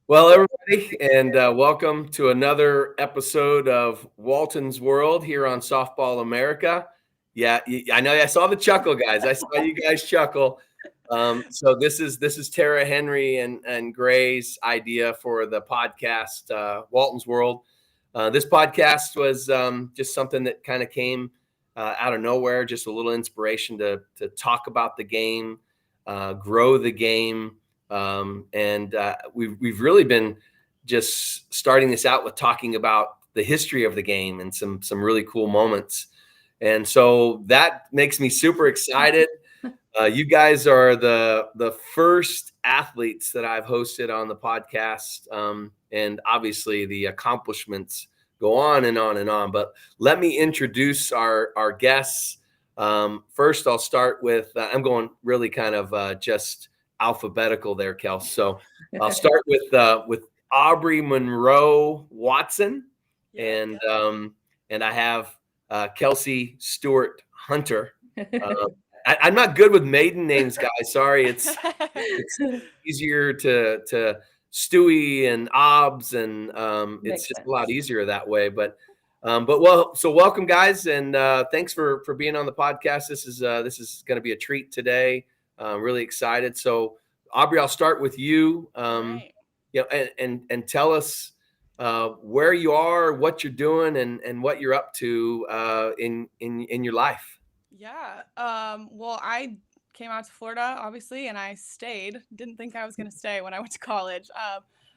Well, everybody, and welcome to another episode of Walton's World here on Softball America. Yeah, I know. I saw the chuckle, guys. I saw you guys chuckle. So this is Tara Henry and Gray's idea for the podcast, Walton's World. This podcast was just something that kind of came out of nowhere, just a little inspiration to talk about the game, grow the game. We've really been just starting this out with talking about the history of the game and some really cool moments. And so that makes me super excited. You guys are the first athletes that I've hosted on the podcast. And obviously the accomplishments go on and on and on. But let me introduce our guests. First, I'll start with, I'm going really kind of just alphabetical there, Kelsey. So I'll start with Aubree Munro Watson, and I have Kelsey Stewart-Hunter. I'm not good with maiden names, guys. Sorry, it's easier to Stewie and Obs, and it's just a lot easier that way. But so welcome, guys, and thanks for being on the podcast. This is going to be a treat today. Really excited. So, Aubree, I'll start with you. Right. And tell us where you are, what you're doing, and what you're up to in your life. Yeah. Well, I came out to Florida, obviously, and I stayed. Didn't think I was going to stay when I went to college.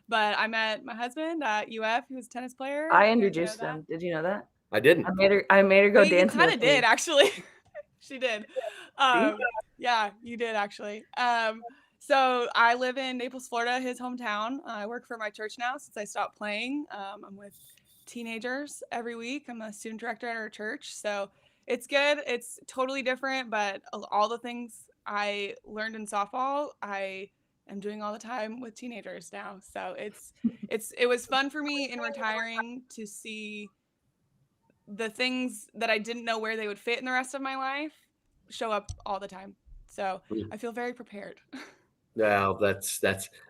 But I met my husband at UF. He was a tennis player. I introduced them. Did you know that? I didn't. I made her go dancing. You kind of did, actually. She did. Yeah, you did actually. So I live in Naples, Florida, his hometown. I work for my church now since I stopped playing. I'm with teenagers every week. I'm a student director at our church. So it's good. It's totally different, but all the things I learned in softball, I am doing all the time with teenagers now. So it was fun for me in retiring to see the things that I didn't know where they would fit in the rest of my life show up all the time. So I feel very prepared. Well, that's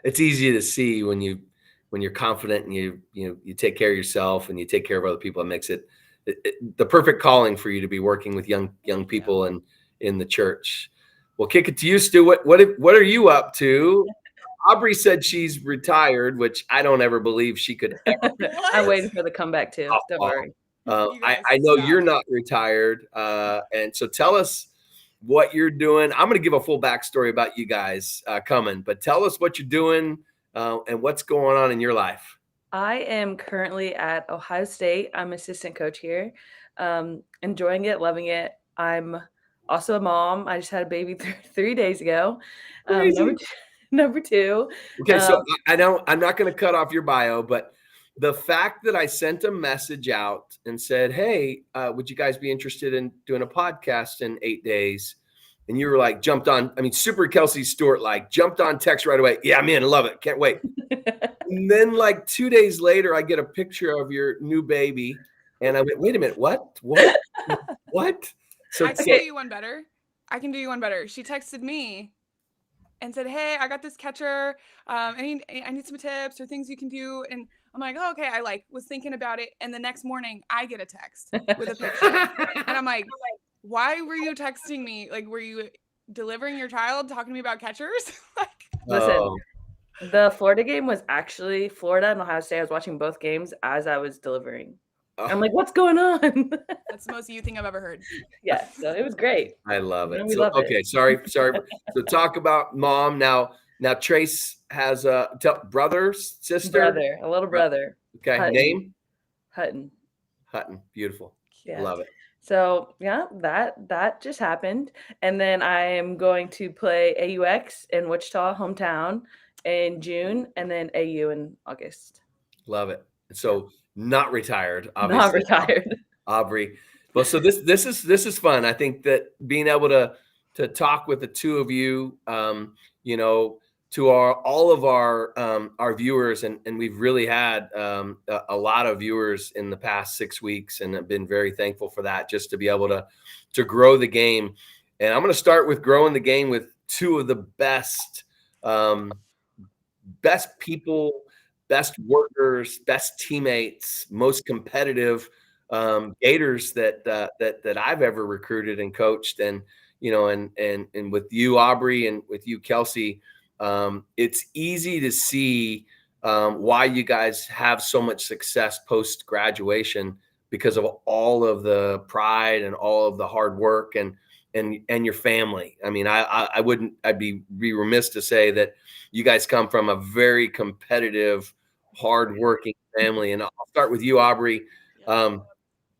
it's easy to see when you're confident and you take care of yourself and you take care of other people. It makes it the perfect calling for you to be working with young people and in the church. We'll kick it to you, Stu. What are you up to? Aubree said she's retired, which I don't ever believe she could ever. I'm waiting for the comeback too. Don't worry. I know you're not retired, and so tell us what you're doing. I'm going to give a full backstory about you guys coming, but tell us what you're doing and what's going on in your life. I am currently at Ohio State. I'm assistant coach here. Enjoying it, loving it. I'm also a mom. I just had a baby 3 days ago. Number two. Okay, so I know I'm not going to cut off your bio, but the fact that I sent a message out and said, hey, would you guys be interested in doing a podcast in 8 days? And you were like, jumped on. I mean, super Kelsey Stewart, like jumped on text right away. Yeah, I'm in. Love it. Can't wait. And then like 2 days later, I get a picture of your new baby. And I went, wait a minute. What? So I can do you one better. She texted me and said, hey, I got this catcher. I need some tips or things you can do. And I'm like, oh, okay. I was thinking about it. And the next morning I get a text with a picture. And I'm like, why were you texting me? Like, were you delivering your child talking to me about catchers? Listen, the Florida game was actually Florida and Ohio State. I was watching both games as I was delivering. I'm like, what's going on? That's the most you thing I've ever heard. Yeah, so it was great. I love it. Love okay, it. Sorry. So talk about mom now. Now Trace has a brother, sister, a little brother. Okay, Hutton. Name? Hutton. Beautiful. Yeah. Love it. So yeah, that just happened, and then I am going to play AUX in Wichita, hometown, in June, and then AU in August. Love it. So not retired, obviously. Not retired. Aubree. Well, so this is fun. I think that being able to talk with the two of you, to all of our viewers, and we've really had a lot of viewers in the past 6 weeks, and I've been very thankful for that, just to be able to grow the game. And I'm going to start with growing the game with two of the best people, best workers, best teammates, most competitive Gators that I've ever recruited and coached. And and with you, Aubree, and with you, Kelsey, it's easy to see why you guys have so much success post graduation, because of all of the pride and all of the hard work and your family. I mean, I'd be remiss to say that you guys come from a very competitive, hardworking family. And I'll start with you, Aubree.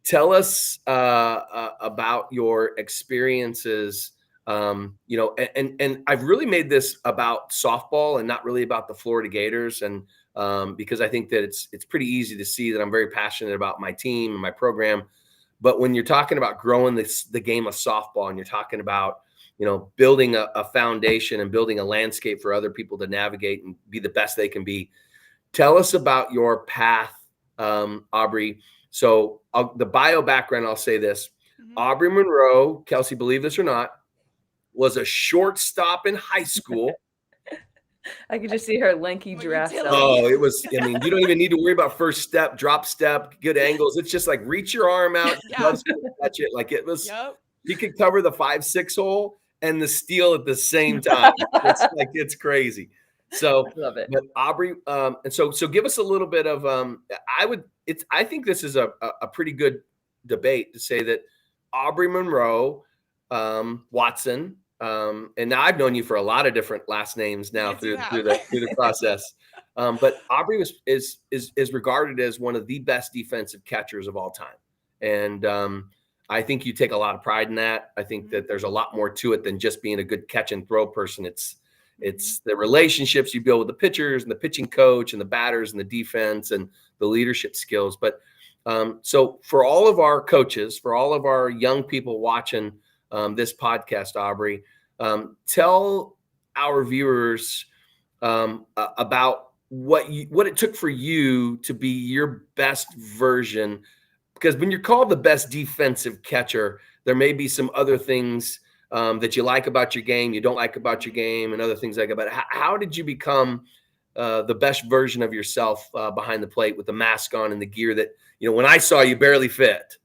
Tell us about your experiences. And I've really made this about softball and not really about the Florida Gators. And because I think that it's pretty easy to see that I'm very passionate about my team and my program. But when you're talking about growing the game of softball, and you're talking about, building a foundation and building a landscape for other people to navigate and be the best they can be, tell us about your path, Aubree. So the bio background, I'll say this. Aubree Munro, Kelsey, believe this or not, was a shortstop in high school. I could just see her lanky giraffe. Oh, it was, you don't even need to worry about first step, drop step, good angles. It's just like reach your arm out, catch it. Like it was, you could cover the 5-6 hole and the steal at the same time. It's crazy. So I love it. But Aubree, and so give us a little bit of I think this is a pretty good debate to say that Aubree Munro, Watson, and now I've known you for a lot of different last names now through the process. But Aubree is regarded as one of the best defensive catchers of all time. And I think you take a lot of pride in that. I think that there's a lot more to it than just being a good catch and throw person. It's the relationships you build with the pitchers and the pitching coach and the batters and the defense and the leadership skills. But so for all of our coaches, for all of our young people watching this podcast, Aubree, tell our viewers about what it took for you to be your best version. Because when you're called the best defensive catcher, there may be some other things that you like about your game, you don't like about your game, and other things like that. How did you become the best version of yourself behind the plate with the mask on and the gear that, when I saw you, barely fit?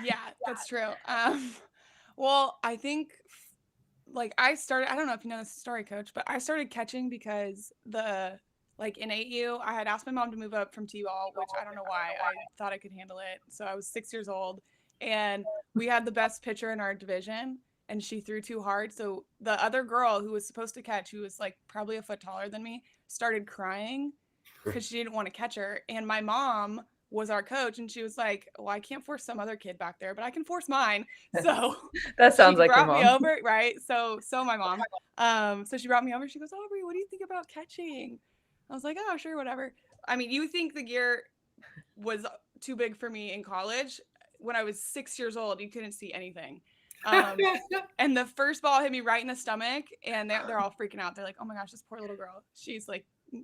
Yeah, that's true. Well, I think I don't know if you know this story, Coach, but I started catching because in 8U, I had asked my mom to move up from T-ball, which I don't know why. I thought I could handle it. So I was 6 years old, and we had the best pitcher in our division, and she threw too hard. So the other girl who was supposed to catch, who was probably a foot taller than me, started crying because she didn't want to catch her. And my mom was our coach, and she was like, well, I can't force some other kid back there, but I can force mine. So that sounds like your mom. Brought me over, right? So my mom. So she brought me over. She goes, Aubree, what do you think about catching? I was like, oh, sure, whatever. I mean, you think the gear was too big for me in college. When I was 6 years old, you couldn't see anything. And the first ball hit me right in the stomach, and they're all freaking out. They're like, oh my gosh, this poor little girl. She's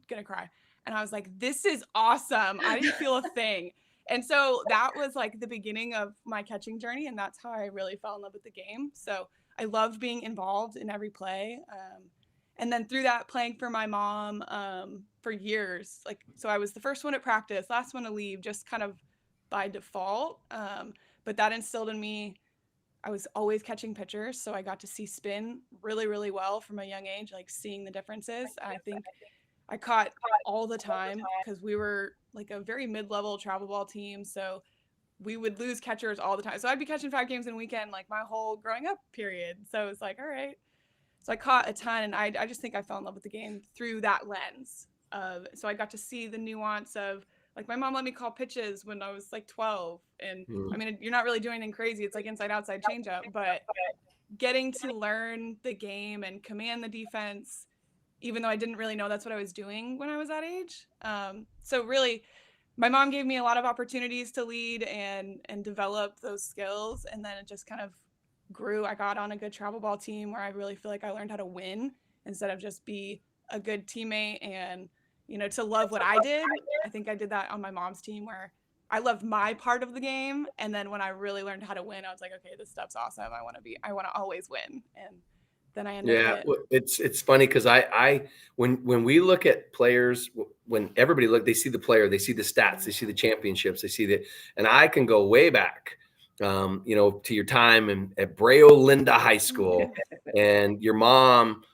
gonna cry. And I was like, this is awesome. I didn't feel a thing. And so that was the beginning of my catching journey. And that's how I really fell in love with the game. So I loved being involved in every play. And then through that, playing for my mom for years. So I was the first one at practice, last one to leave, just kind of by default. But that instilled in me, I was always catching pitchers. So I got to see spin really, really well from a young age, seeing the differences. I think I caught all the time because we were a very mid-level travel ball team. So we would lose catchers all the time. So I'd be catching 5 games in a weekend, my whole growing up period. So it was all right. So I caught a ton, and I just think I fell in love with the game through that lens so I got to see the nuance of, my mom let me call pitches when I was 12. And I mean, you're not really doing anything crazy. It's inside outside changeup, but getting to learn the game and command the defense, even though I didn't really know that's what I was doing when I was that age. So really my mom gave me a lot of opportunities to lead and develop those skills. And then it just kind of grew. I got on a good travel ball team where I really feel like I learned how to win instead of just be a good teammate and, to love what I did. I think I did that on my mom's team where I loved my part of the game. And then when I really learned how to win, I was like, okay, this stuff's awesome. I want to always win. And then I ended up. Yeah, it's funny because when we look at players, when everybody they see the player, they see the stats, they see the championships, they see and I can go way back, to your time at Brea Linda High School, and your mom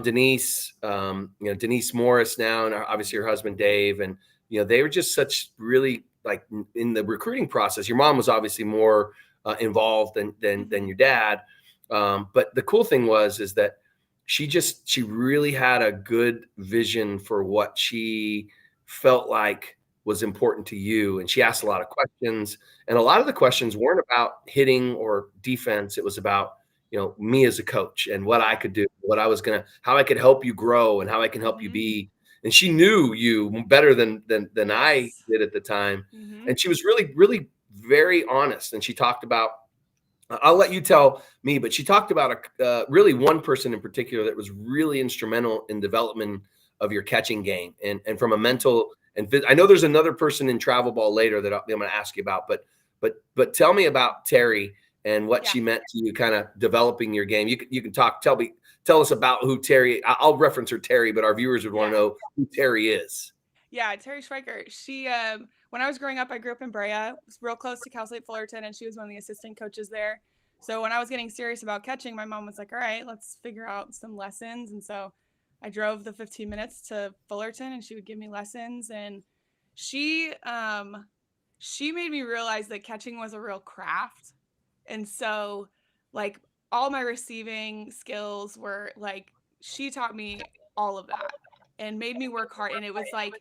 Denise, Denise Morris now, and obviously her husband Dave, and they were just such really like in the recruiting process. Your mom was obviously more involved than your dad. But the cool thing is that she really had a good vision for what she felt like was important to you. And she asked a lot of questions, and a lot of the questions weren't about hitting or defense. It was about, me as a coach and what I could do, how I could help you grow and how I can help you be. And she knew you better than I did at the time. And she was really, really very honest. And she talked about, I'll let you tell me, but she talked about really one person in particular that was really instrumental in development of your catching game and from a mental and I know there's another person in travel ball later that I'm going to ask you about, but tell me about Terry and what she meant to you, kind of developing your game. You can tell us about who Terry. I'll reference her Terry, but our viewers would want to know who Terry is. Yeah, Terry Schweiker. She when I was growing up, I grew up in Brea. I was real close to Cal State Fullerton, and she was one of the assistant coaches there. So when I was getting serious about catching, my mom was like, all right, let's figure out some lessons. And so I drove the 15 minutes to Fullerton, and she would give me lessons. And she made me realize that catching was a real craft. And so like all my receiving skills were like, she taught me all of that and made me work hard. And it was like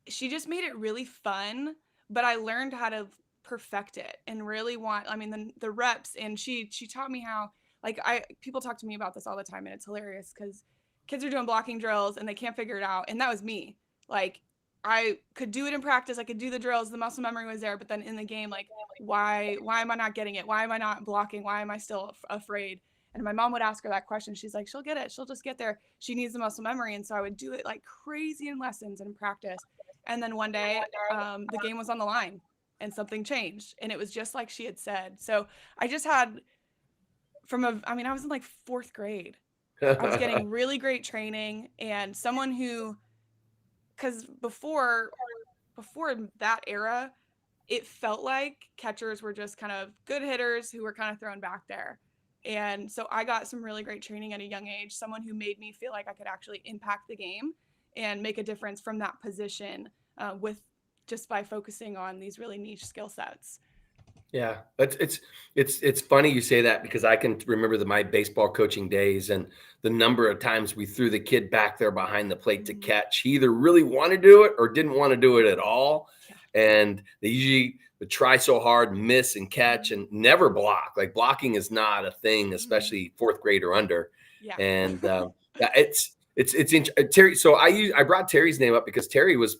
she just made it really fun, but I learned how to perfect it and really the reps. And she taught me how, like, people talk to me about this all the time, and it's hilarious because kids are doing blocking drills and they can't figure it out. And that was me. Like, I could do it in practice. I could do the drills. The muscle memory was there, but then in the game, like, why am I not getting it? Why am I not blocking? Why am I still afraid? And my mom would ask her that question. She's like, she'll get it. She'll just get there. She needs the muscle memory. And so I would do it like crazy in lessons and in practice. And then one day, the game was on the line and something changed. And it was just like she had said. So I just had I was in like 4th grade. I was getting really great training, and someone because before that era, it felt like catchers were just kind of good hitters who were kind of thrown back there. And so I got some really great training at a young age, someone who made me feel like I could actually impact the game and make a difference from that position just by focusing on these really niche skill sets. Yeah, it's funny you say that, because I can remember my baseball coaching days and the number of times we threw the kid back there behind the plate to catch. He either really wanted to do it or didn't want to do it at all. And they usually would try so hard, miss and catch, and never block. Like, blocking is not a thing, especially 4th grade or under. Yeah. And it's Terry. So I brought Terry's name up because Terry was,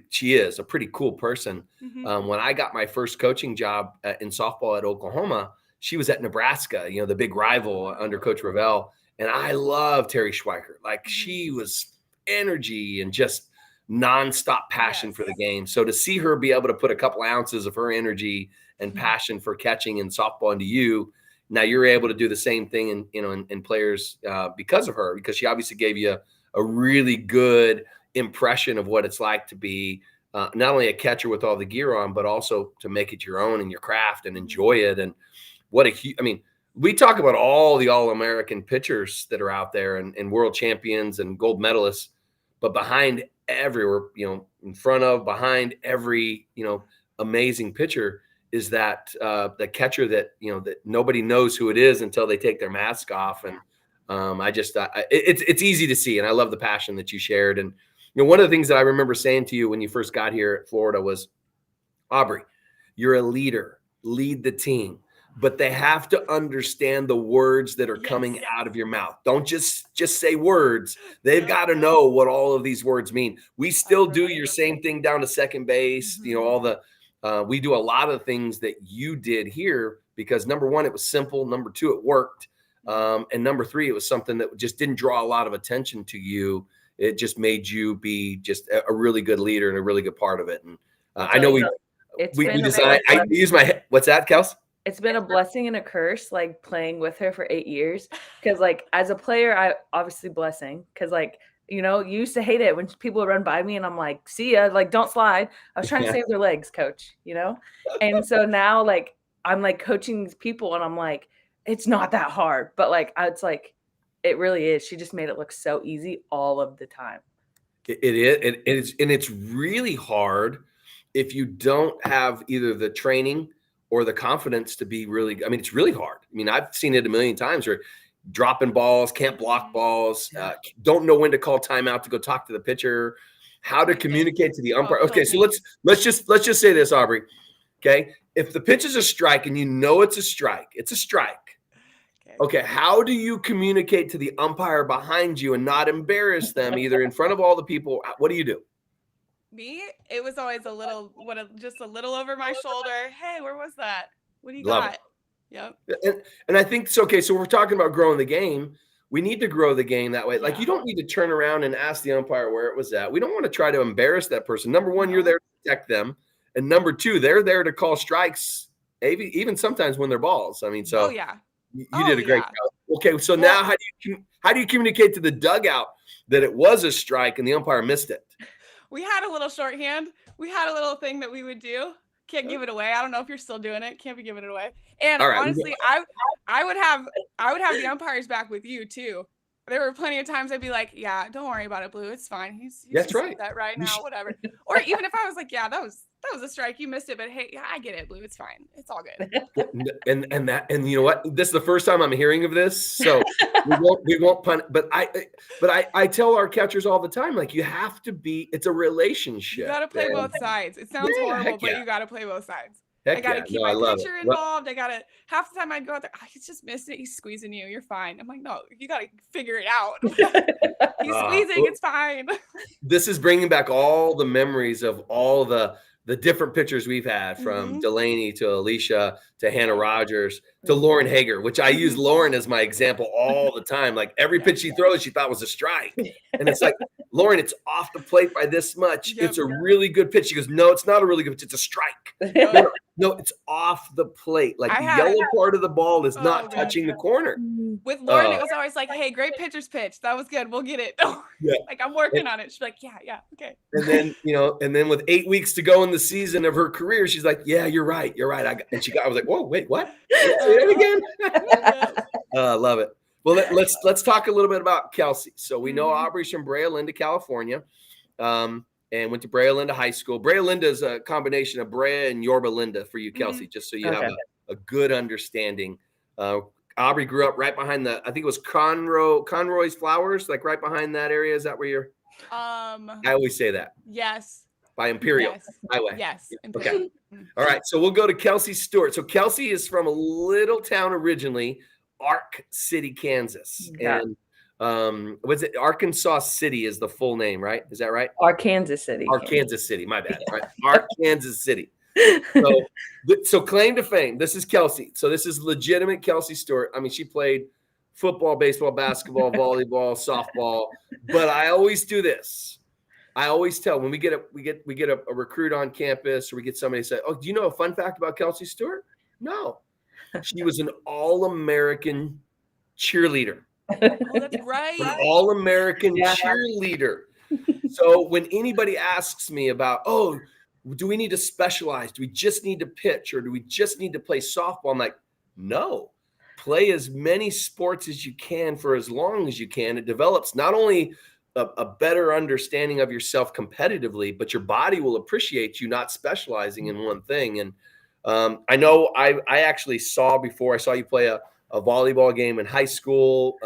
she is a pretty cool person. When I got my first coaching job in softball at Oklahoma, she was at Nebraska, the big rival under Coach Ravel. And I love Terry Schweiker. Like, she was energy and just nonstop passion for the game. So to see her be able to put a couple ounces of her energy and passion for catching and softball into you, now you're able to do the same thing in players because of her, because she obviously gave you a really good impression of what it's like to be not only a catcher with all the gear on, but also to make it your own and your craft and enjoy it. And we talk about all the All-American pitchers that are out there and world champions and gold medalists, but behind everywhere, in front of, behind every, amazing pitcher is that the catcher that, that nobody knows who it is until they take their mask off. And it's easy to see. And I love the passion that you shared. And, one of the things that I remember saying to you when you first got here at Florida was, Aubree, you're a leader, lead the team. but they have to understand the words that are coming out of your mouth. Don't just say words. They've got to know what all of these words mean. We still do your same thing down to second base. You know, all the we do a lot of things that you did here because number one, it was simple. Number two, it worked. And number three, it was something that just didn't draw a lot of attention to you. It just made you be just a really good leader and a really good part of it. And I know we design. I use my what's that, Kels? It's been a blessing and a curse, like playing with her for 8 years. Because like as a player, I obviously blessing. Because like, you know, you used to hate it when people would run by me and I'm like, see ya, like don't slide. I was trying to save their legs, coach, you know? And so now like I'm like coaching these people and I'm like, it's not that hard. But like it's like it really is. She just made it look so easy all of the time. It is, and it's really hard if you don't have either the training or the confidence to be really, I mean, it's really hard. I mean, I've seen it a million times where dropping balls, can't block balls, don't know when to call timeout to go talk to the pitcher, how to communicate to the umpire. Okay, so let's just say this, Aubree. Okay, if the pitch is a strike and you know it's a strike, it's a strike. Okay, how do you communicate to the umpire behind you and not embarrass them either in front of all the people? What do you do? Me, it was always just a little over my shoulder. Hey, where was that? What do you got? Yep. And I think so. Okay, so we're talking about growing the game. We need to grow the game that way. Like you don't need to turn around and ask the umpire where it was at. We don't want to try to embarrass that person. Number one, you're there to protect them, and number two, they're there to call strikes, even sometimes when they're balls. I mean, so you did a great job. Okay, so now how do you communicate to the dugout that it was a strike and the umpire missed it? We had a little shorthand. We had a little thing that we would do. Can't give it away. I don't know if you're still doing it. Can't be giving it away. And honestly, I would have the umpires back with you too. There were plenty of times I'd be like, yeah, don't worry about it, Blue. It's fine. He's that's right. That right now, whatever. Or even if I was like, yeah, that was a strike. You missed it, but hey, yeah, I get it, Blue. It's fine. It's all good. And you know what? This is the first time I'm hearing of this, so we won't punt. But I tell our catchers all the time, like you have to be. It's a relationship. You got to play both sides. It sounds horrible, but you got to play both sides. Heck I got to keep my pitcher involved. I got to half the time I'd go out there. He's just missed it. He's squeezing you. You're fine. I'm like, no, you got to figure it out. He's squeezing. It's fine. This is bringing back all the memories of all the different pitchers we've had, from Delaney to Alicia to Hannah Rogers to Lauren Hager, which I use Lauren as my example all the time. Like every pitch she throws, she thought was a strike. And it's like, Lauren, it's off the plate by this much. It's a really good pitch. She goes, no, it's not a really good pitch. It's a strike. No, it's off the plate. Like the yellow part of the ball is not touching the corner. With Lauren, it was always like, hey, great pitcher's pitch. That was good. We'll get it. Like I'm working on it. She's like, yeah, okay. And then, with 8 weeks to go in the season of her career, she's like, yeah, you're right. I was like, whoa, wait, what? Say it again. I love it. Well, let's talk a little bit about Kelsey. So we know Aubree's from Brea Linda, California, and went to Brea Linda High School. Brea Linda is a combination of Brea and Yorba Linda for you, Kelsey, just so you have a good understanding. Aubree grew up right behind I think it was Conroy's Flowers, like right behind that area. Is that where you're? I always say that. Yes. By Imperial Highway. Yes. Okay. All right. So we'll go to Kelsey Stewart. So Kelsey is from a little town originally, Ark City, Kansas. Yeah. And was it Arkansas City is the full name, right? Is that right? Arkansas City. Arkansas City. My bad. Right. Arkansas City. So claim to fame. This is Kelsey. So this is legitimate Kelsey Stewart. I mean, she played football, baseball, basketball, volleyball, softball. But I always do this. I always tell when we get a recruit on campus, or we get somebody say, "Oh, do you know a fun fact about Kelsey Stewart?" No, she was an All-American cheerleader. Oh, that's right. An All-American cheerleader. So when anybody asks me about, oh, do we need to specialize? Do we just need to pitch, or do we just need to play softball? I'm like, no. Play as many sports as you can for as long as you can. It develops not only a better understanding of yourself competitively, but your body will appreciate you not specializing in one thing. And I know I actually saw you play a volleyball game in high school.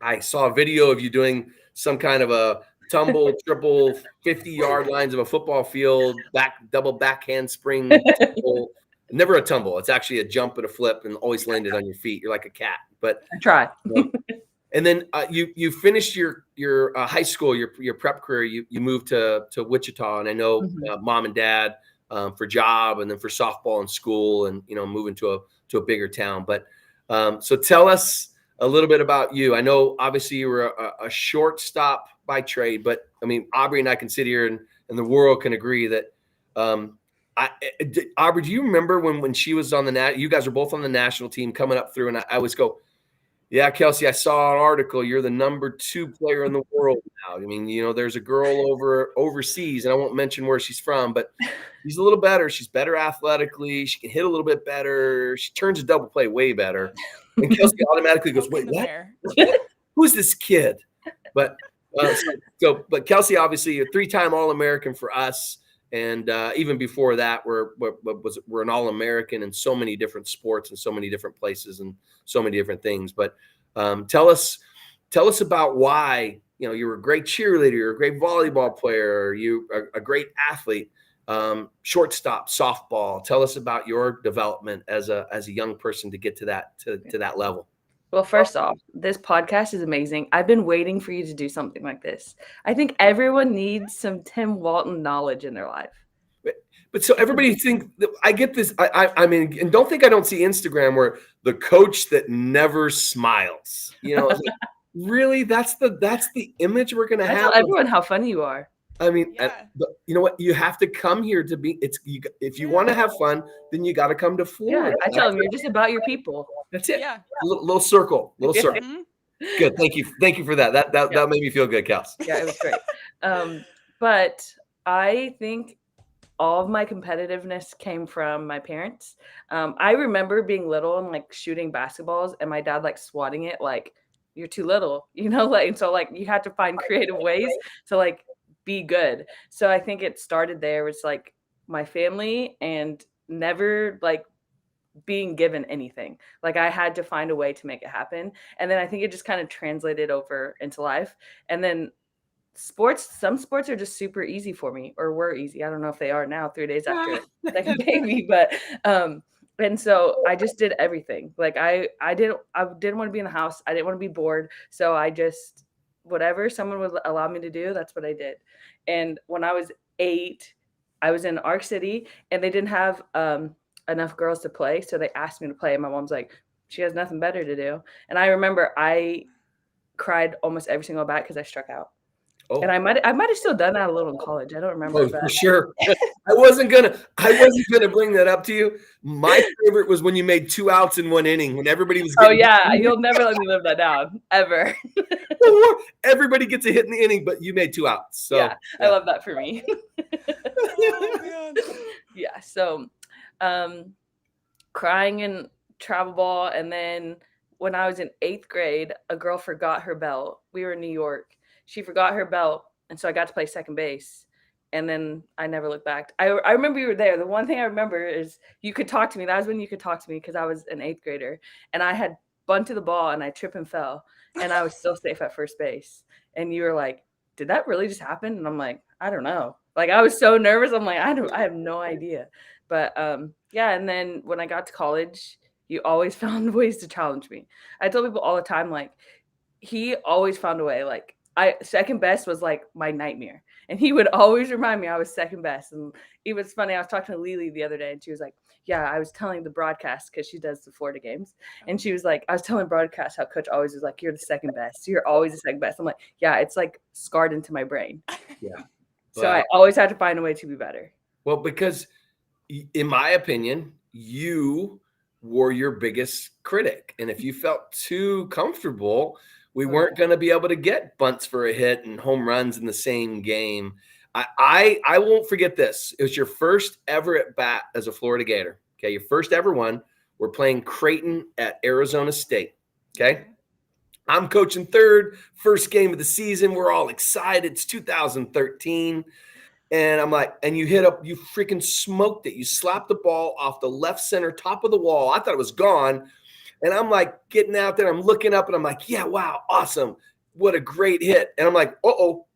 I saw a video of you doing some kind of a tumble, triple 50-yard lines of a football field, double backhand spring. never a tumble. It's actually a jump and a flip and always landed on your feet. You're like a cat. But I try. And then you finished your high school, your prep career. You moved to Wichita, and I know mom and dad for job, and then for softball in school, and moving to a bigger town. But so tell us a little bit about you. I know obviously you were a shortstop by trade, but I mean Aubree and I can sit here and the world can agree that. Aubree, do you remember when she was on you guys were both on the national team coming up through, and I always go, yeah, Kelsey, I saw an article. You're the number 2 player in the world now. I mean, there's a girl overseas, and I won't mention where she's from, but she's a little better. She's better athletically. She can hit a little bit better. She turns a double play way better. And Kelsey automatically goes, wait, what? Who's this kid? But but Kelsey, obviously, a 3-time All-American for us. And even before that, we're an All-American in so many different sports and so many different places and so many different things. But tell us about why you were a great cheerleader, you're a great volleyball player, you are a great athlete, shortstop, softball. Tell us about your development as a young person to get to that level. Well, first off, this podcast is amazing. I've been waiting for you to do something like this. I think everyone needs some Tim Walton knowledge in their life. But so everybody think I get this. I mean, and don't think I don't see Instagram where the coach that never smiles. Like, really, that's the image we're gonna have. Tell everyone how funny you are. I mean, you know what? You have to come here to be. If you want to have fun, then you got to come to Florida. Yeah, I tell them you're just about your people. That's it. Yeah. Little circle. Good. Thank you for that. That made me feel good, Kels. Yeah, it was great. But I think all of my competitiveness came from my parents. I remember being little and like shooting basketballs, and my dad like swatting it like, "You're too little," and so like you had to find creative ways to like be good. So I think it started there. It's like my family and never like being given anything. Like I had to find a way to make it happen. And then I think it just kind of translated over into life. And then some sports are just super easy for me, or were easy. I don't know if they are now 3 days after second baby, but and so I just did everything. Like I didn't want to be in the house. I didn't want to be bored. So I just, whatever someone would allow me to do, that's what I did. And when I was 8, I was in Arc City, and they didn't have enough girls to play. So they asked me to play. And my mom's like, she has nothing better to do. And I remember I cried almost every single bat because I struck out. Oh. And I might have still done that a little in college. I don't remember. Oh, for sure. I wasn't gonna bring that up to you. My favorite was when you made 2 outs in 1 inning when everybody was. Oh yeah, you'll never let me live that down ever. Everybody gets a hit in the inning, but you made 2 outs. So yeah. I love that for me. Oh, yeah. So, crying in travel ball, and then when I was in 8th grade, a girl forgot her belt. We were in New York. She forgot her belt, and so I got to play second base. And then I never looked back. I remember you were there. The one thing I remember is you could talk to me. That was when you could talk to me because I was an 8th grader. And I had bunted the ball, and I tripped and fell. And I was still safe at first base. And you were like, did that really just happen? And I'm like, I don't know. Like, I was so nervous. I'm like, I have no idea. But, yeah. And then when I got to college, you always found ways to challenge me. I tell people all the time, like, he always found a way. Like, second best was like my nightmare. And he would always remind me I was second best. And it was funny. I was talking to Lily the other day, and she was like, yeah, I was telling the broadcast, because she does the Florida games. And she was like, I was telling broadcast how coach always was like, you're the second best. You're always the second best. I'm like, yeah, it's like scarred into my brain. Yeah. So I always had to find a way to be better. Well, because in my opinion, you were your biggest critic. And if you felt too comfortable, we weren't going to be able to get bunts for a hit and home runs in the same game. I won't forget this. It was your first ever at bat as a Florida Gator. Okay, your first ever one. We're playing Creighton at Arizona State. Okay, I'm coaching third, first game of the season. We're all excited. It's 2013. And I'm like, and you freaking smoked it. You slapped the ball off the left center top of the wall. I thought it was gone. And I'm like getting out there, I'm looking up, and I'm like, yeah, wow, awesome. What a great hit. And I'm like, uh-oh,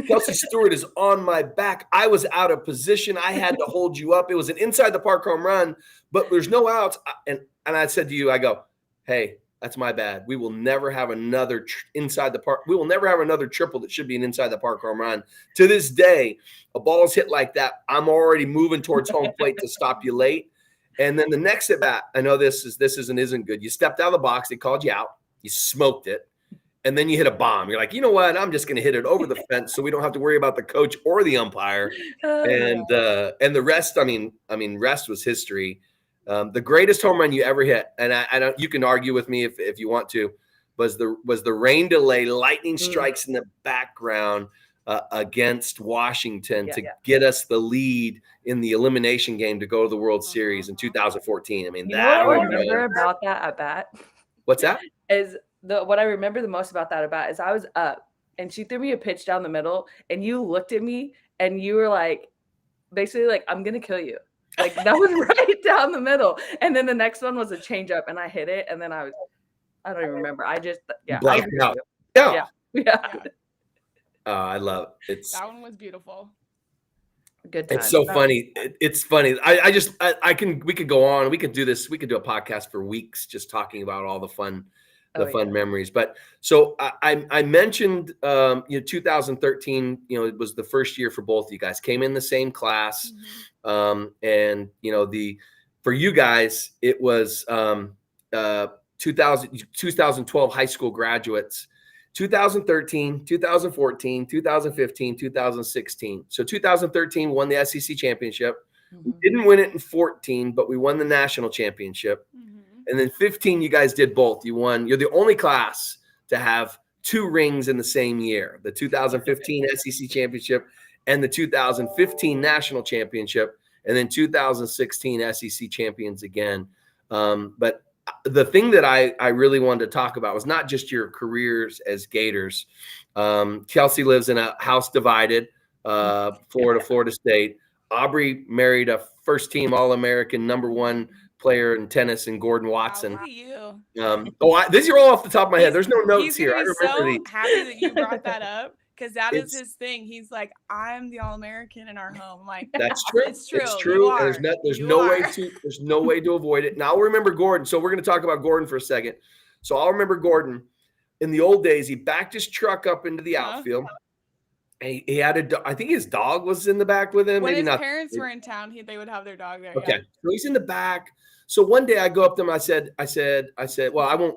Kelsey Stewart is on my back. I was out of position. I had to hold you up. It was an inside the park home run, but there's no outs. And I said to you, I go, hey, that's my bad. We will never have another inside the park. We will never have another triple that should be an inside the park home run. To this day, a ball's hit like that, I'm already moving towards home plate to stop you late. And then the next at bat, I know this isn't good. You stepped out of the box. They called you out. You smoked it. And then you hit a bomb. You're like, you know what? I'm just going to hit it over the fence so we don't have to worry about the coach or the umpire. And the rest, I mean, rest was history. The greatest home run you ever hit, and I don't. You can argue with me if you want to, was the rain delay lightning strikes in the background against Washington to get us the lead in the elimination game to go to the World Series in 2014. I mean, what I remember about that at bat. What's that? Is what I remember the most about that at bat is I was up and she threw me a pitch down the middle and you looked at me and you were like, basically like, I'm gonna kill you. Like that was right down the middle. And then the next one was a changeup and I hit it and then I don't even remember. I just blacked out. Yeah. I love it. That one was beautiful. Good time. It's so funny. It's funny. We could go on. We could do this. We could do a podcast for weeks just talking about all the fun memories. But so I mentioned 2013, it was the first year for both of you guys. Came in the same class. And for you guys, it was 2012 high school graduates. 2013, 2014, 2015, 2016. So 2013 won the SEC championship. We didn't win it in 14, but we won the national championship. And then 15, you guys did both. You're the only class to have 2 rings in the same year, the 2015 SEC championship and the 2015 national championship, and then 2016 SEC champions again. But the thing that I really wanted to talk about was not just your careers as Gators. Kelsey lives in a house divided, Florida State. Aubree married a first-team All-American #1 player in tennis in Gordon Watson. Wow, look at you. These are all off the top of my head. There's no notes here. I remember these. Happy that you brought that up because that is his thing. He's like, I'm the All-American in our home. I'm like, that's true. It's true. It's true. There's no way to avoid it. Now I'll remember Gordon. So we're going to talk about Gordon for a second. So I'll remember Gordon. In the old days, he backed his truck up into the outfield. And he had I think his dog was in the back with him. When his parents were in town, they would have their dog there. Okay. So he's in the back. So one day I go up to him. I said, well,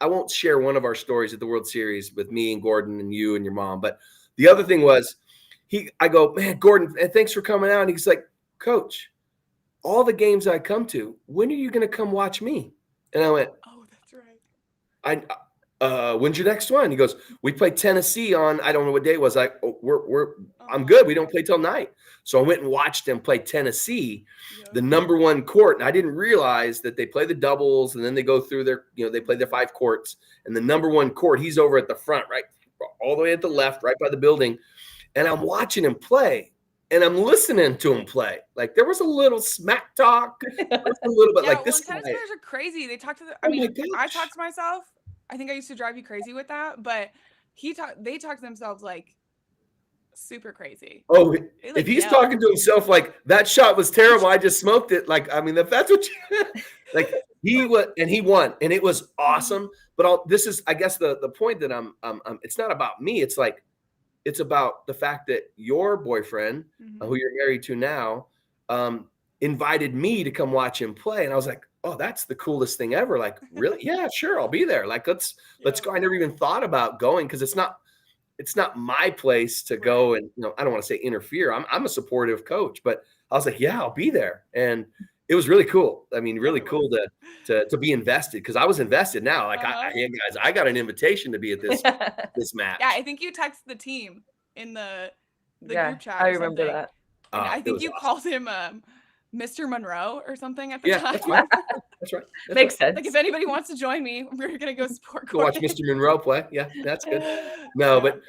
I won't share one of our stories at the World Series with me and Gordon and you and your mom. But the other thing was I go, man, Gordon, thanks for coming out. And he's like, Coach, all the games I come to, when are you going to come watch me? And I went, oh, that's right. When's your next one? He goes, we play Tennessee on, I don't know what day it was. Like, I'm good. We don't play till night. So I went and watched them play Tennessee, the #1 court. And I didn't realize that they play the doubles and then they go through they play their 5 courts. And the #1 court, he's over at the front, right? All the way at the left, right by the building. And I'm watching him play and I'm listening to him play. Like there was a little smack talk, a little bit like this. Tennis players are crazy. They talk to I talk to myself. I think I used to drive you crazy with that, but they talk to themselves like super crazy. Oh, if he's talking to himself like that shot was terrible, I just smoked it. Like, I mean, if that's what you like, he won, and it was awesome. But this is, I guess, the point that I'm. It's not about me. It's like, it's about the fact that your boyfriend, who you're married to now, invited me to come watch him play, and I was like, oh, that's the coolest thing ever. Like, really? Yeah, sure, I'll be there. Like, let's go. I never even thought about going because it's not my place to go and, I don't want to say interfere. I'm a supportive coach, but I was like, yeah, I'll be there. And it was really cool. I mean, really cool to be invested because I was invested now. Like, hey guys, I got an invitation to be at this match. Yeah, I think you texted the team in the group chat. I remember that. I think you called him Mr. Monroe or something at the time. That's right. Makes sense. Like if anybody wants to join me, we're gonna go support. Go watch Mr. Monroe play. Yeah, that's good. No, but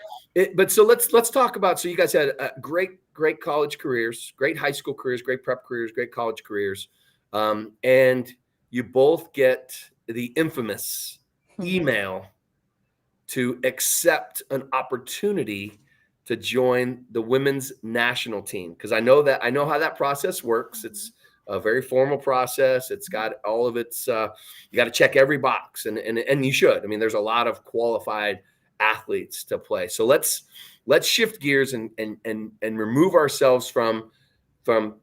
so let's talk about. So you guys had great college careers, great high school careers, great prep careers, great college careers, and you both get the infamous email to accept an opportunity to join the women's national team? Because I know how that process works. It's a very formal process. It's got all of its, you got to check every box, and you should. I mean, there's a lot of qualified athletes to play. So let's shift gears and remove ourselves from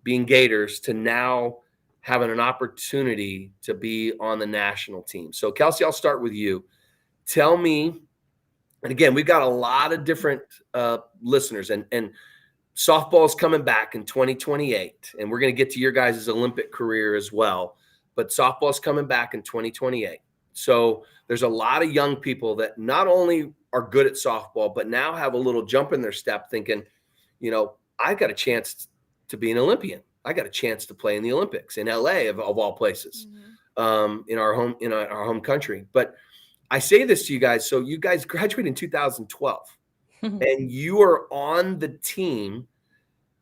being Gators to now having an opportunity to be on the national team. So Kelsey, I'll start with you. Tell me, and again, we've got a lot of different listeners, and softball is coming back in 2028, and we're going to get to your guys' Olympic career as well. But softball is coming back in 2028. So there's a lot of young people that not only are good at softball, but now have a little jump in their step thinking, I got a chance to be an Olympian. I got a chance to play in the Olympics in LA of all places, in our home country. But I say this to you guys. So you guys graduated in 2012 and you are on the team.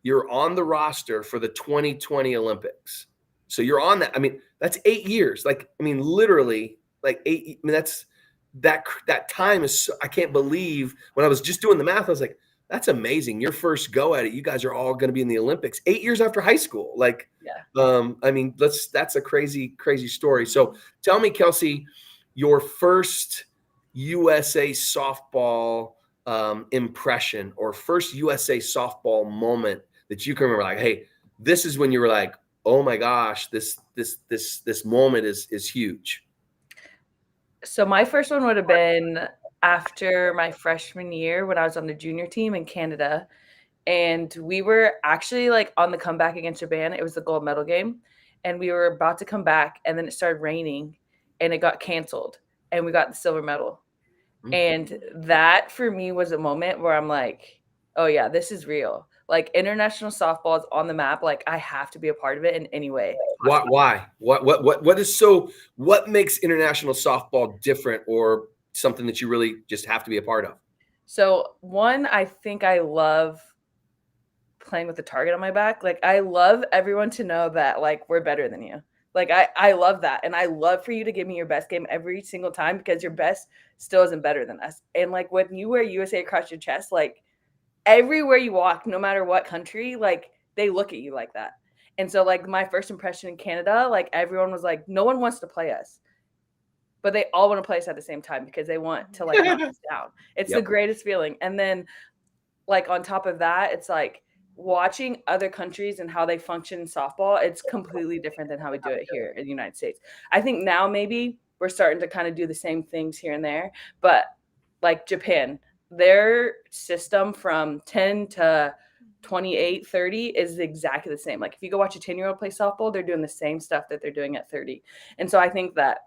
You're on the roster for the 2020 Olympics. So you're on that. I mean, that's 8 years. Literally like 8. I mean, that's that time is, so, I can't believe when I was just doing the math, I was like, that's amazing. Your first go at it. You guys are all going to be in the Olympics 8 years after high school. That's a crazy, crazy story. So tell me, Kelsey, your first USA softball impression or first USA softball moment that you can remember, like, hey, this is when you were like, oh my gosh, this moment is huge. So my first one would have been after my freshman year when I was on the junior team in Canada. And we were actually like on the comeback against Japan. It was the gold medal game. And we were about to come back, and then it started raining and it got canceled and we got the silver medal. Mm-hmm. And that for me was a moment where I'm like, oh yeah, this is real. Like international softball is on the map. Like I have to be a part of it in any way. Why? What makes international softball different or something that you really just have to be a part of? So one, I think I love playing with the target on my back. Like I love everyone to know that like we're better than you. Like I love that. And I love for you to give me your best game every single time because your best still isn't better than us. And like when you wear USA across your chest, like everywhere you walk, no matter what country, like they look at you like that. And so like my first impression in Canada, like everyone was like, no one wants to play us, but they all want to play us at the same time because they want to like knock us down. It's the greatest feeling. And then like on top of that, it's like watching other countries and how they function in softball. It's completely different than how we do it here in the United States. I think now maybe we're starting to kind of do the same things here and there, but like Japan, their system from 10 to 28, 30 is exactly the same. Like if you go watch a 10-year-old play softball, they're doing the same stuff that they're doing at 30. And so I think that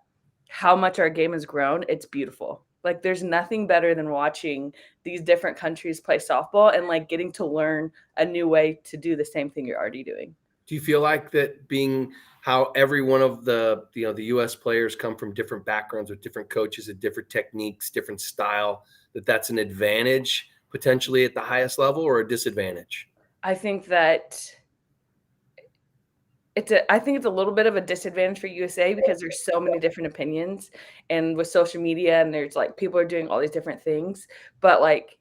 how much our game has grown, it's beautiful. Like there's nothing better than watching these different countries play softball and like getting to learn a new way to do the same thing you're already doing. Do you feel like that being how every one of the the US players come from different backgrounds with different coaches and different techniques, different style, that's an advantage potentially at the highest level or a disadvantage? I think that I think it's a little bit of a disadvantage for USA because there's so many different opinions and with social media and there's like people are doing all these different things, but like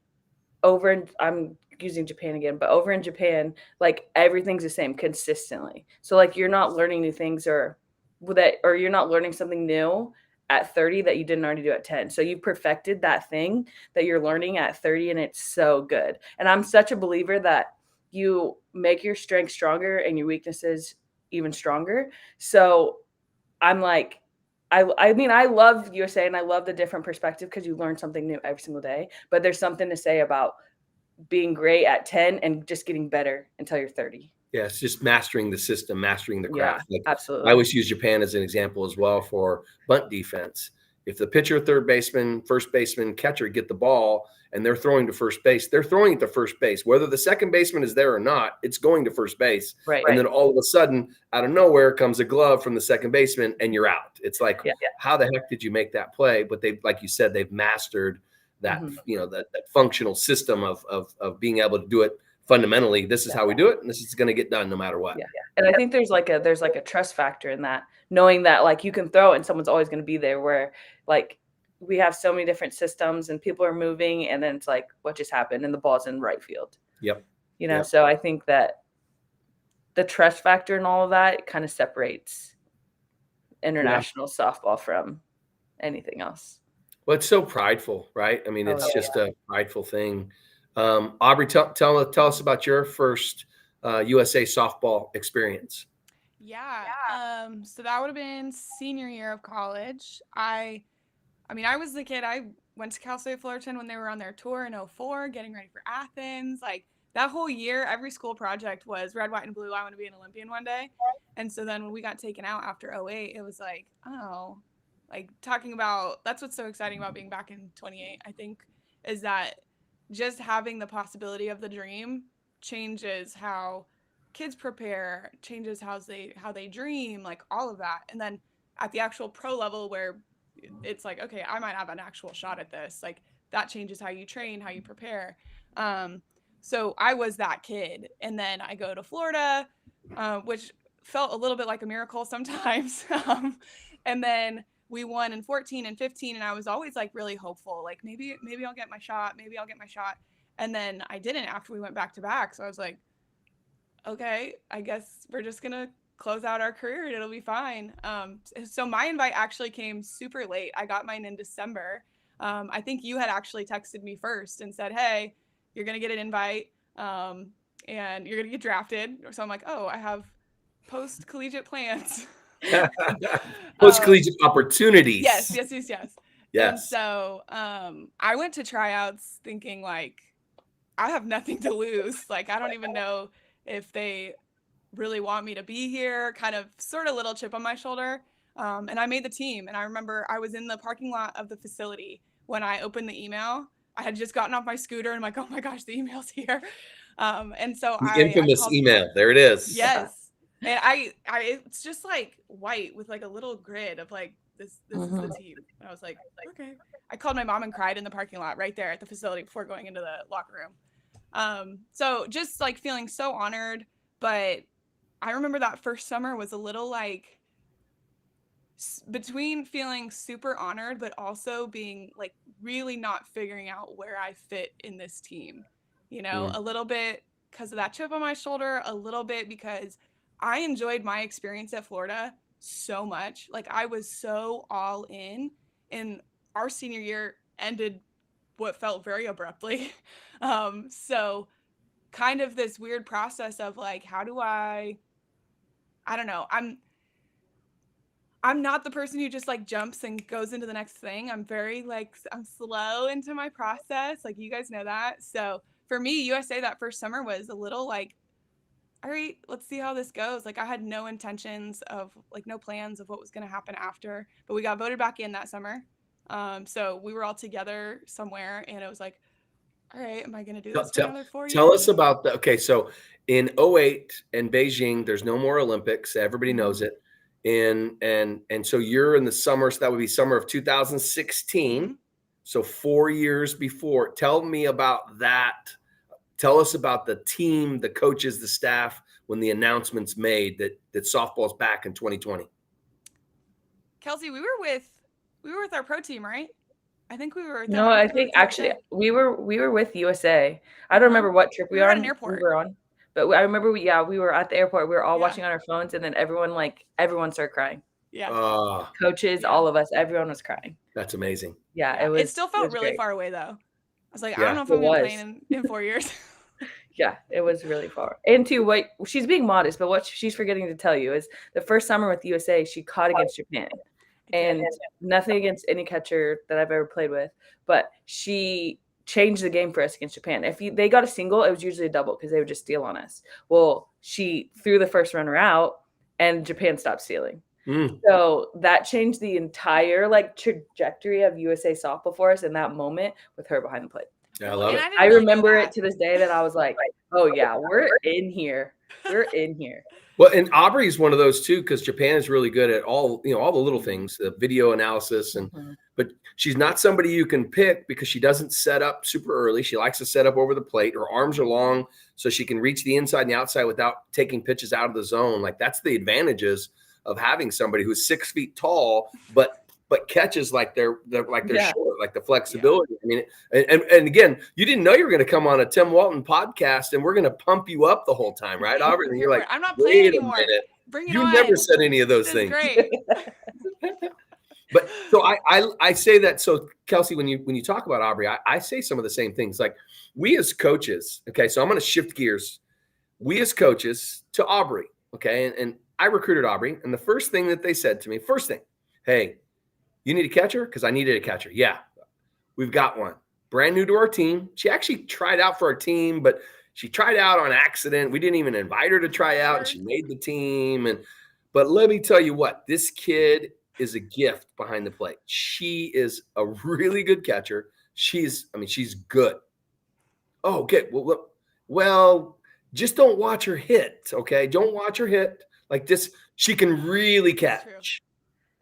I'm using Japan again, but over in Japan, like everything's the same consistently. So like you're not learning new things or you're not learning something new at 30 that you didn't already do at 10. So you perfected that thing that you're learning at 30 and it's so good. And I'm such a believer that you make your strengths stronger and your weaknesses even stronger. So I'm like, I mean, I love USA and I love the different perspective because you learn something new every single day, but there's something to say about being great at 10 and just getting better until you're 30. Yeah, it's just mastering the system, mastering the craft. Yeah, absolutely. I always use Japan as an example as well for bunt defense. If the pitcher, third baseman, first baseman, catcher get the ball and they're throwing to first base, they're throwing it to first base. Whether the second baseman is there or not, it's going to first base. Right. And then all of a sudden, out of nowhere comes a glove from the second baseman and you're out. It's like, how the heck did you make that play? But they, like you said, they've mastered that, that functional system of being able to do it fundamentally. This is how we do it, and this is going to get done no matter what. Yeah. And I think there's like a trust factor in that, knowing that like you can throw it and someone's always going to be there, where like we have so many different systems and people are moving, and then it's like, what just happened? And the ball's in right field. Yep. You know, so I think that the trust factor and all of that kind of separates international softball from anything else. Well, it's so prideful, right? I mean, it's just a prideful thing. Aubree, tell us about your first USA softball experience. Yeah. So that would have been senior year of college. I was the kid. I went to Cal State Fullerton when they were on their tour in 2004, getting ready for Athens. Like that whole year, every school project was red, white, and blue. I want to be an Olympian one day. And so then when we got taken out after 2008, it was like, oh, like talking about, that's what's so exciting about being back in 28, I think, is that just having the possibility of the dream changes how kids prepare, changes how they dream, like all of that. And then at the actual pro level where it's like, okay, I might have an actual shot at this, like that changes how you train, how you prepare. So I was that kid. And then I go to Florida, which felt a little bit like a miracle sometimes. And then we won in 14 and 15. And I was always like really hopeful, like maybe I'll get my shot. And then I didn't after we went back to back. So I was like, okay, I guess we're just going to close out our career and it'll be fine. So my invite actually came super late. I got mine in December. I think you had actually texted me first and said, hey, you're going to get an invite and you're going to get drafted. So I'm like, oh, I have post-collegiate plans. Post-collegiate opportunities. Yes. And so I went to tryouts thinking like, I have nothing to lose. Like, I don't even know if they really want me to be here, kind of sort of little chip on my shoulder. And I made the team. And I remember I was in the parking lot of the facility when I opened the email. I had just gotten off my scooter and I'm like, oh my gosh, the email's here. And so the infamous email. There it is. Yes. And it's just like white with like a little grid of like, this is the team. And I was like, okay. I called my mom and cried in the parking lot right there at the facility before going into the locker room. So just like feeling so honored, but I remember that first summer was a little like between feeling super honored, but also being like really not figuring out where I fit in this team, you know, a little bit because of that chip on my shoulder, a little bit because I enjoyed my experience at Florida so much. Like I was so all in, and our senior year ended what felt very abruptly. So kind of this weird process of like, how do I don't know. I'm not the person who just like jumps and goes into the next thing. I'm very like, I'm slow into my process. Like you guys know that. So for me, USA that first summer was a little like, all right, let's see how this goes. Like I had no intentions of like no plans of what was going to happen after, but we got voted back in that summer. So we were all together somewhere and it was like, all right, am I going to do this for another 4 years? Tell us about the, okay. So in 2008 in Beijing, there's no more Olympics. Everybody knows it. And so you're in the summer. So that would be summer of 2016. So 4 years before. Tell me about that. Tell us about the team, the coaches, the staff, when the announcement's made that softball's back in 2020. Kelsey, we were with our pro team, right? I think we were. No, I think actually we were with USA. I don't remember what trip we were on. At an airport. We were on, but I remember we were at the airport. We were all watching on our phones, and then everyone started crying. Yeah. Coaches, all of us, everyone was crying. That's amazing. Yeah, it still felt really far away though. I was like, I don't know if I'm gonna be playing in 4 years. Yeah, it was really far. And to what she's being modest, but what she's forgetting to tell you is the first summer with USA, she caught against Japan. And nothing against any catcher that I've ever played with, but she changed the game for us against Japan. If they got a single, it was usually a double because they would just steal on us. Well, she threw the first runner out and Japan stopped stealing. So that changed the entire like trajectory of USA softball for us in that moment with her behind the plate. Yeah, I love it. I remember it to this day that I was like, oh yeah, we're in here. We're in here. Well, and Aubree is one of those too, because Japan is really good at all the little things, the video analysis, but she's not somebody you can pick because she doesn't set up super early. She likes to set up over the plate. Her arms are long, so she can reach the inside and the outside without taking pitches out of the zone. Like that's the advantages of having somebody who's 6 feet tall, but but catches like they're Yeah. short, like the flexibility. I mean, and again, you didn't know you were going to come on a Tim Walton podcast, and we're going to pump you up the whole time, right, Aubree? And you're like, I'm not playing anymore. Bring it you on. never said any of those This is things. great. But so I say that. So Kelsey, when you talk about Aubree, I say some of the same things. Like we as coaches, okay. So I'm going to shift gears. We as coaches to Aubree, okay. And I recruited Aubree, and the first thing that they said to me, hey, you need a catcher? Because I needed a catcher. Yeah, we've got one. Brand new to our team. She actually tried out for our team, but she tried out on accident. We didn't even invite her to try out, and she made the team. But let me tell you what, this kid is a gift behind the plate. She is a really good catcher. She's good. Oh, okay. Well, just don't watch her hit, okay? Don't watch her hit like this. She can really catch.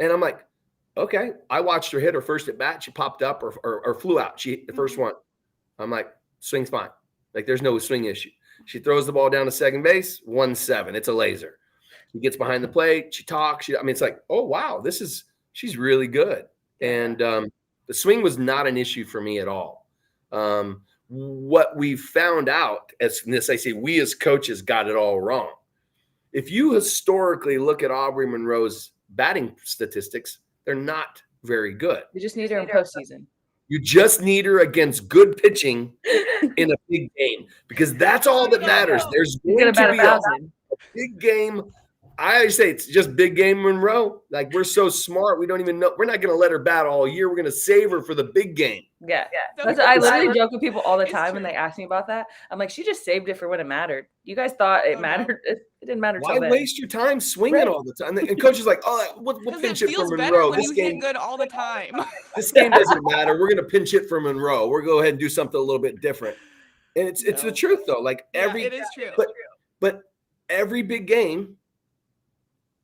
And I'm like, okay. I watched her hit her first at bat. She popped up or flew out. The first one. I'm like, swing's fine. Like there's no swing issue. She throws the ball down to second base, 1-7. It's a laser. She gets behind the plate. She talks. It's like, oh, wow, she's really good. And the swing was not an issue for me at all. What we found out, I say we as coaches got it all wrong. If you historically look at Aubree Munro's batting statistics, they're not very good. You just need her in postseason. You just need her against good pitching in a big game because that's all that matters. There's going to be a big game. I always say it's just big game Munro. Like we're so smart, we don't even know. We're not going to let her bat all year. We're going to save her for the big game. Yeah. I literally joke with people all the time when they ask me about that. I'm like, she just saved it for when it mattered. You guys thought it mattered. It didn't matter. Why waste your time swinging all the time? And coach is like, oh, we'll pinch it for Munro. This game good all the time. This game doesn't matter. We're going to pinch it for Munro. We're going to go ahead and do something a little bit different. And it's the truth though. Like it is true. But every big game,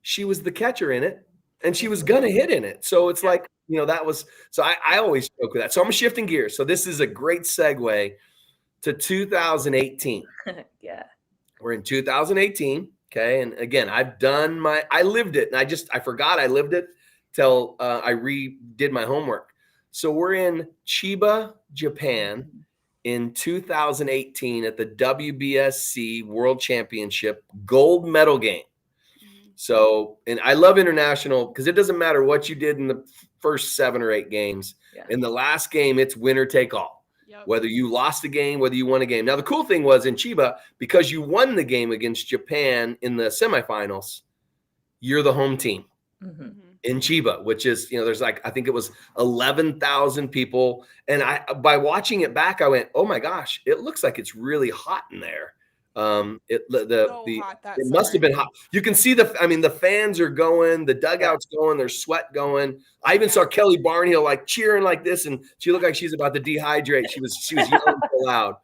she was the catcher in it, and she was gonna hit in it. So it's like, that was. So I always joke with that. So I'm shifting gears. So this is a great segue to 2018. Yeah, we're in 2018. Okay, and again, I lived it, and I forgot I lived it till I redid my homework. So we're in Chiba, Japan, in 2018 at the WBSC World Championship gold medal game. So, and I love international because it doesn't matter what you did in the first 7 or 8 games. Yeah. In the last game, it's winner take all. Yep. Whether you lost a game, whether you won a game. Now, the cool thing was in Chiba, because you won the game against Japan in the semifinals, you're the home team in Chiba, which is, there's I think it was 11,000 people. And by watching it back, I went, oh my gosh, it looks like it's really hot in there. It must have been hot. You can see the fans are going, the dugout's going, there's sweat going. I even saw Kelly Barnhill cheering like this, and she looked like she's about to dehydrate. She was yelling so loud.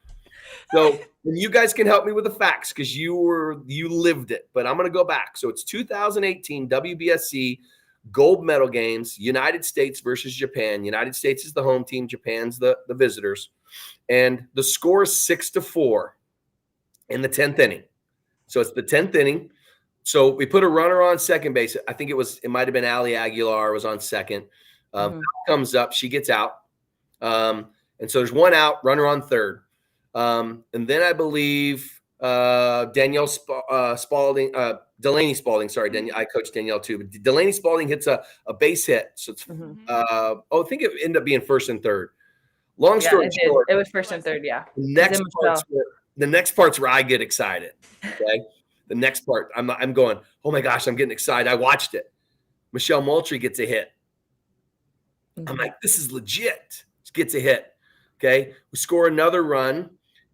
So you guys can help me with the facts because you lived it. But I'm going to go back. So it's 2018 WBSC gold medal games, United States versus Japan. United States is the home team, Japan's the visitors, and the score is 6-4. In the 10th inning. So it's the 10th inning. So we put a runner on second base. I think it might have been Ali Aguilar was on second. Comes up, she gets out. And so there's one out, runner on third. And then I believe Delaney Spalding, sorry, I coached Danielle too, but Delaney Spalding hits a base hit. So it's, I think it ended up being first and third. Long story short. It was first and third, yeah. The next part's where I get excited. Okay. The next part, I'm going, oh my gosh, I'm getting excited. I watched it. Michelle Moultrie gets a hit. I'm like, this is legit. She gets a hit. Okay. We score another run.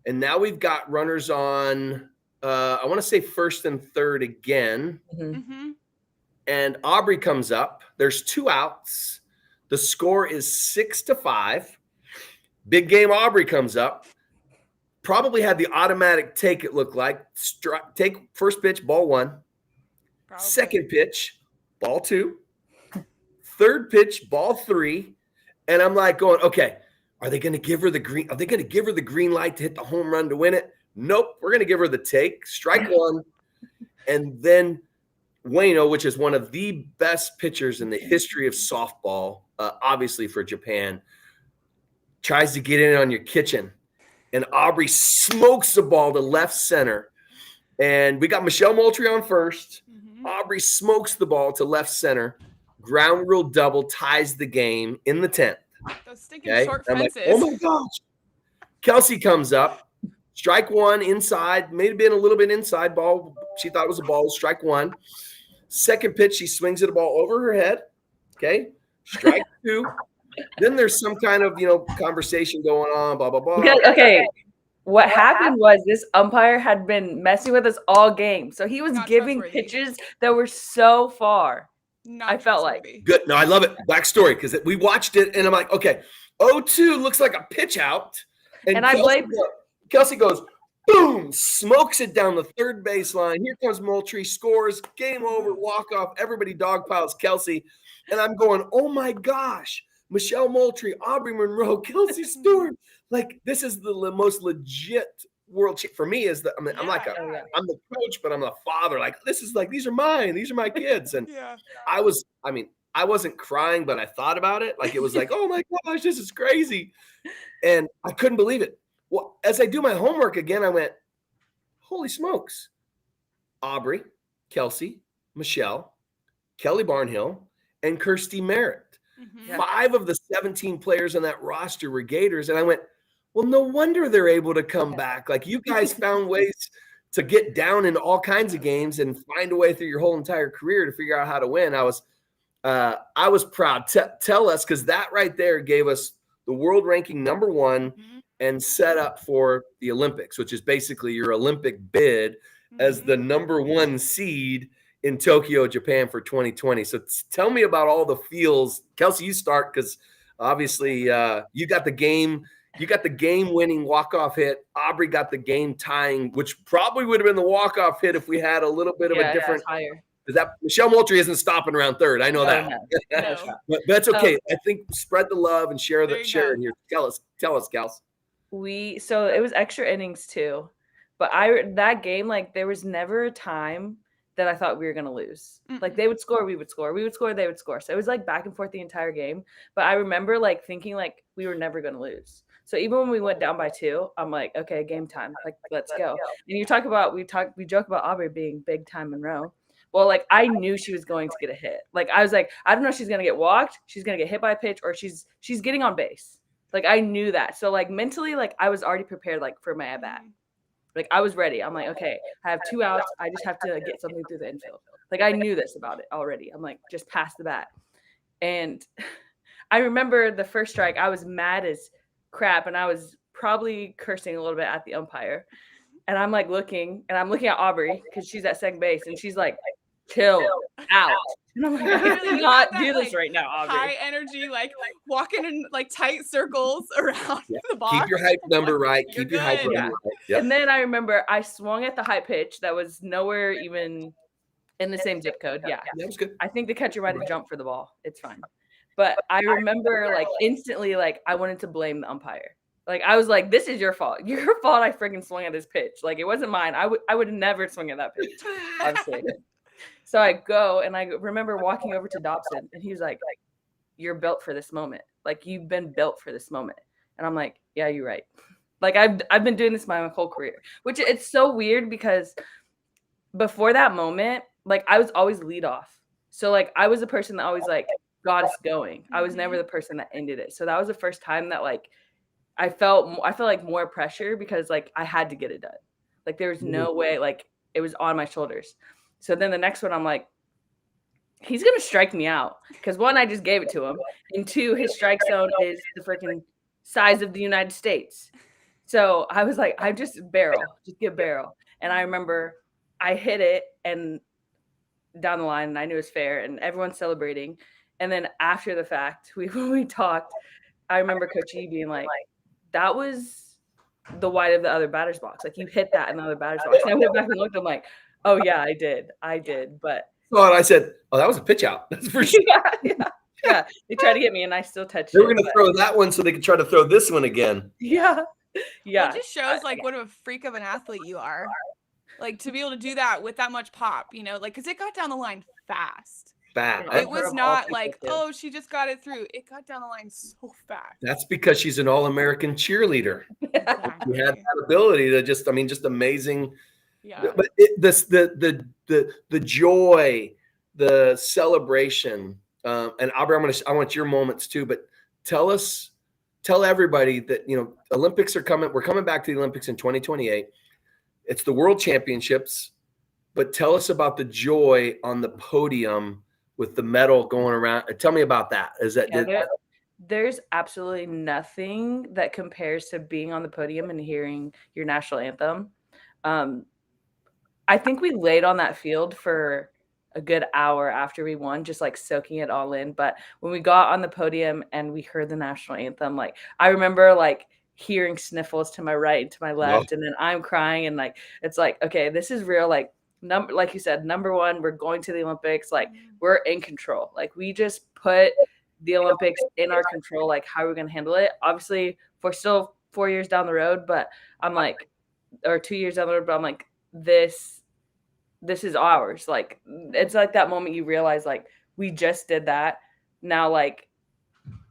And now we've got runners on, I want to say first and third again. And Aubree comes up. There's 2 outs. The score is 6-5. Big game Aubree comes up. Probably had the automatic take, it looked like. Take first pitch, ball 1. Probably. Second pitch, ball 2. Third pitch, ball 3. And I'm like going, okay, are they going to give her the green? Are they going to give her the green light to hit the home run to win it? Nope. We're going to give her the take, strike 1. And then Ueno, which is one of the best pitchers in the history of softball, obviously for Japan, tries to get in on your kitchen. And Aubree smokes the ball to left center. And we got Michelle Moultrie on first. Aubree smokes the ball to left center. Ground rule double ties the game in the 10th. Those stinking short fences. Like, oh, my gosh. Kelsey comes up. Strike one inside. May have been a little bit inside ball. She thought it was a ball. Strike one. Second pitch, she swings at the ball over her head. Okay. Strike two. Then there's some kind of, conversation going on, blah, blah, blah. Okay. What happened was this umpire had been messing with us all game. So he was giving pitches that were so far. I felt like. Good. No, I love it. Backstory, because we watched it, and I'm like, okay, 0-2 looks like a pitch out. And I blame Kelsey goes, boom, smokes it down the third baseline. Here comes Moultrie, scores, game over, walk off. Everybody dogpiles Kelsey. And I'm going, oh my gosh, Michelle Moultrie, Aubree Munro, Kelsey Stewart. Like, this is the most legit world for me. I'm the coach, but I'm the father. Like, this is like, these are mine. These are my kids. And I wasn't crying, but I thought about it. Like, it was like, oh my gosh, this is crazy. And I couldn't believe it. Well, as I do my homework again, I went, holy smokes. Aubree, Kelsey, Michelle, Kelly Barnhill, and Kirsty Merritt. 5 of the 17 players on that roster were Gators. And I went, well, no wonder they're able to come back. Like, you guys found ways to get down in all kinds of games and find a way through your whole entire career to figure out how to win. I was proud. Tell us, because that right there gave us the world ranking number 1 and set up for the Olympics, which is basically your Olympic bid as the number 1 seed in Tokyo, Japan for 2020. So tell me about all the feels. Kelsey, you start, because obviously you got the game winning walk-off hit. Aubree got the game tying, which probably would have been the walk-off hit if we had a little bit of a different higher. That Michelle Moultrie isn't stopping around third. I know that. No. But that's okay. I think spread the love and share it here. Tell us, Kels. So it was extra innings too. But that game, like, there was never a time that I thought we were going to lose. Like, they would score, we would score. We would score, they would score. So it was like back and forth the entire game. But I remember like thinking like we were never going to lose. So even when we went down by 2, I'm like, okay, game time. Like, let's go. And we joke about Aubree being big time Monroe. Well, like, I knew she was going to get a hit. Like, I was like, I don't know if she's going to get walked, she's going to get hit by a pitch, or she's getting on base. Like, I knew that. So like mentally, like, I was already prepared, like, for my at bat. Like, I was ready. I'm like, okay, I have 2 outs. I just have to get something through the infield. Like, I knew this about it already. I'm like, just pass the bat. And I remember the first strike, I was mad as crap, and I was probably cursing a little bit at the umpire. And I'm like looking at Aubree, because she's at second base, and she's like, chill out. And I'm like, I cannot do this right now, Aubree. High energy, like walking in like tight circles around the box. Keep your hype number right. Keep your hype number right. Yep. And then I remember I swung at the high pitch that was nowhere even in the same zip code. Yeah, that was good. I think the catcher might have jumped for the ball. It's fine. But I remember like instantly, like, I wanted to blame the umpire. Like, I was like, this is your fault. Your fault I freaking swung at this pitch. Like, it wasn't mine. I would have never swung at that pitch, obviously. So I go, and I remember walking over to Dobson, and he was like, you're built for this moment. Like, you've been built for this moment. And I'm like, yeah, you're right. Like, I've been doing this my whole career, which it's so weird, because before that moment, like, I was always lead off. So like, I was the person that always like got us going. I was never the person that ended it. So that was the first time that like, I felt like more pressure, because like I had to get it done. Like, there was no way, like, it was on my shoulders. So then the next one, I'm like, he's going to strike me out, because 1, I just gave it to him. And 2, his strike zone is the freaking size of the United States. So I was like, I just get barrel. And I remember I hit it and down the line, and I knew it was fair, and everyone's celebrating. And then after the fact, when we talked, I remember Coach E being like, that was the wide of the other batter's box. Like, you hit that in the other batter's box. And I went back and looked, I'm like, oh yeah, I did. But I said, oh, that was a pitch out. That's for sure. Yeah. They tried to get me, and I still touched it. They were going to throw that one so they could try to throw this one again. Yeah. It just shows like what a freak of an athlete you are. like to be able to do that with that much pop, you know, like, because it got down the line fast. Fast. It was not like, oh, she just got it through. It got down the line so fast. That's because she's an All-American cheerleader. Exactly. She had that ability to just amazing. Yeah. But the joy, the celebration, and Aubree, I want your moments too. But tell everybody that, you know, Olympics are coming. We're coming back to the Olympics in 2028. It's the World Championships. But tell us about the joy on the podium with the medal going around. Tell me about that. There's absolutely nothing that compares to being on the podium and hearing your national anthem. I think we laid on that field for a good hour after we won, just like soaking it all in. But when we got on the podium and we heard the national anthem, like I remember like hearing sniffles to my right and to my left, and then I'm crying, and like it's like, okay, this is real. Like like you said, number one, we're going to the Olympics. Like we're in control. Like we just put the Olympics in our control. Like how are we going to handle it? Obviously, we're still 4 years down the road, but I'm like, or 2 years down the road, but I'm like, this is ours. Like it's like that moment you realize like we just did that. Now like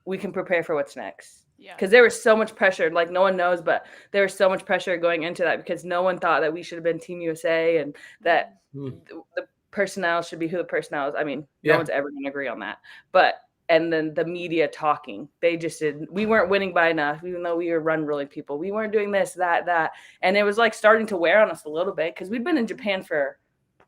we can prepare for what's next. Yeah. Because there was so much pressure, like no one knows, but there was so much pressure going into that because no one thought that we should have been Team USA and that the personnel should be who the personnel is. I mean, no one's ever going to agree on that. But and then the media talking, they just did. We weren't winning by enough, even though we were run-really people. We weren't doing this, that, and it was like starting to wear on us a little bit because we'd been in Japan for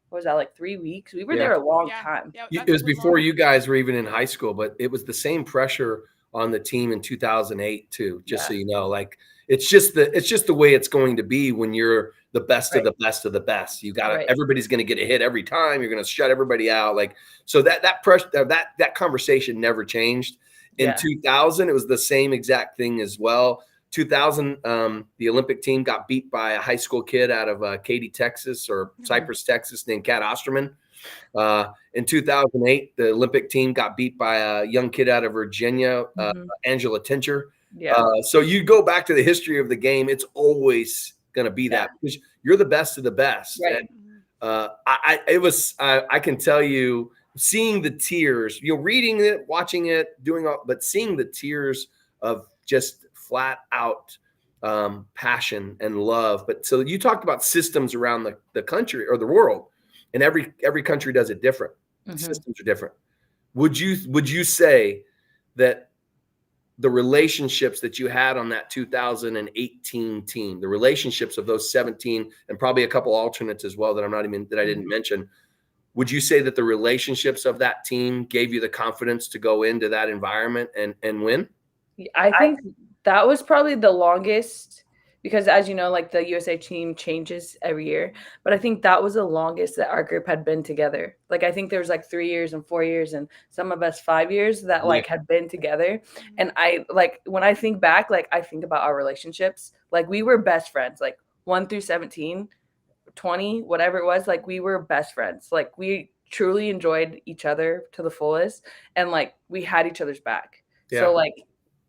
what was that, like 3 weeks? We were there a long time. Yeah, it was before you guys were even in high school, but it was the same pressure on the team in 2008 too, just so you know. Like it's just the way it's going to be when you're the best of the best of the best. You got to everybody's going to get a hit every time. You're going to shut everybody out. Like so that pressure, that conversation never changed. In 2000, it was the same exact thing as well. 2000, the Olympic team got beat by a high school kid out of Katy, Texas, or Cypress, Texas, named Kat Osterman. In 2008, the Olympic team got beat by a young kid out of Virginia, Angela Tincher. So you go back to the history of the game, it's always going to be that because you're the best of the best. Right. And I can tell you, seeing the tears, you know, reading it, watching it, but seeing the tears of just flat out passion and love. But so you talked about systems around the country or the world. And every country does it different. Systems are different. Would you say that the relationships that you had on that 2018 team, the relationships of those 17 and probably a couple alternates as well that I didn't mention, would you say that the relationships of that team gave you the confidence to go into that environment and win? I think that was probably the longest. Because as you know, like the USA team changes every year, but I think that was the longest that our group had been together. Like, I think there was like 3 years and 4 years and some of us 5 years that like had been together. And I like, when I think back, like I think about our relationships, like we were best friends, like 1 through 17, 20, whatever it was, like we were best friends. Like we truly enjoyed each other to the fullest. And like, we had each other's back. Yeah. So like,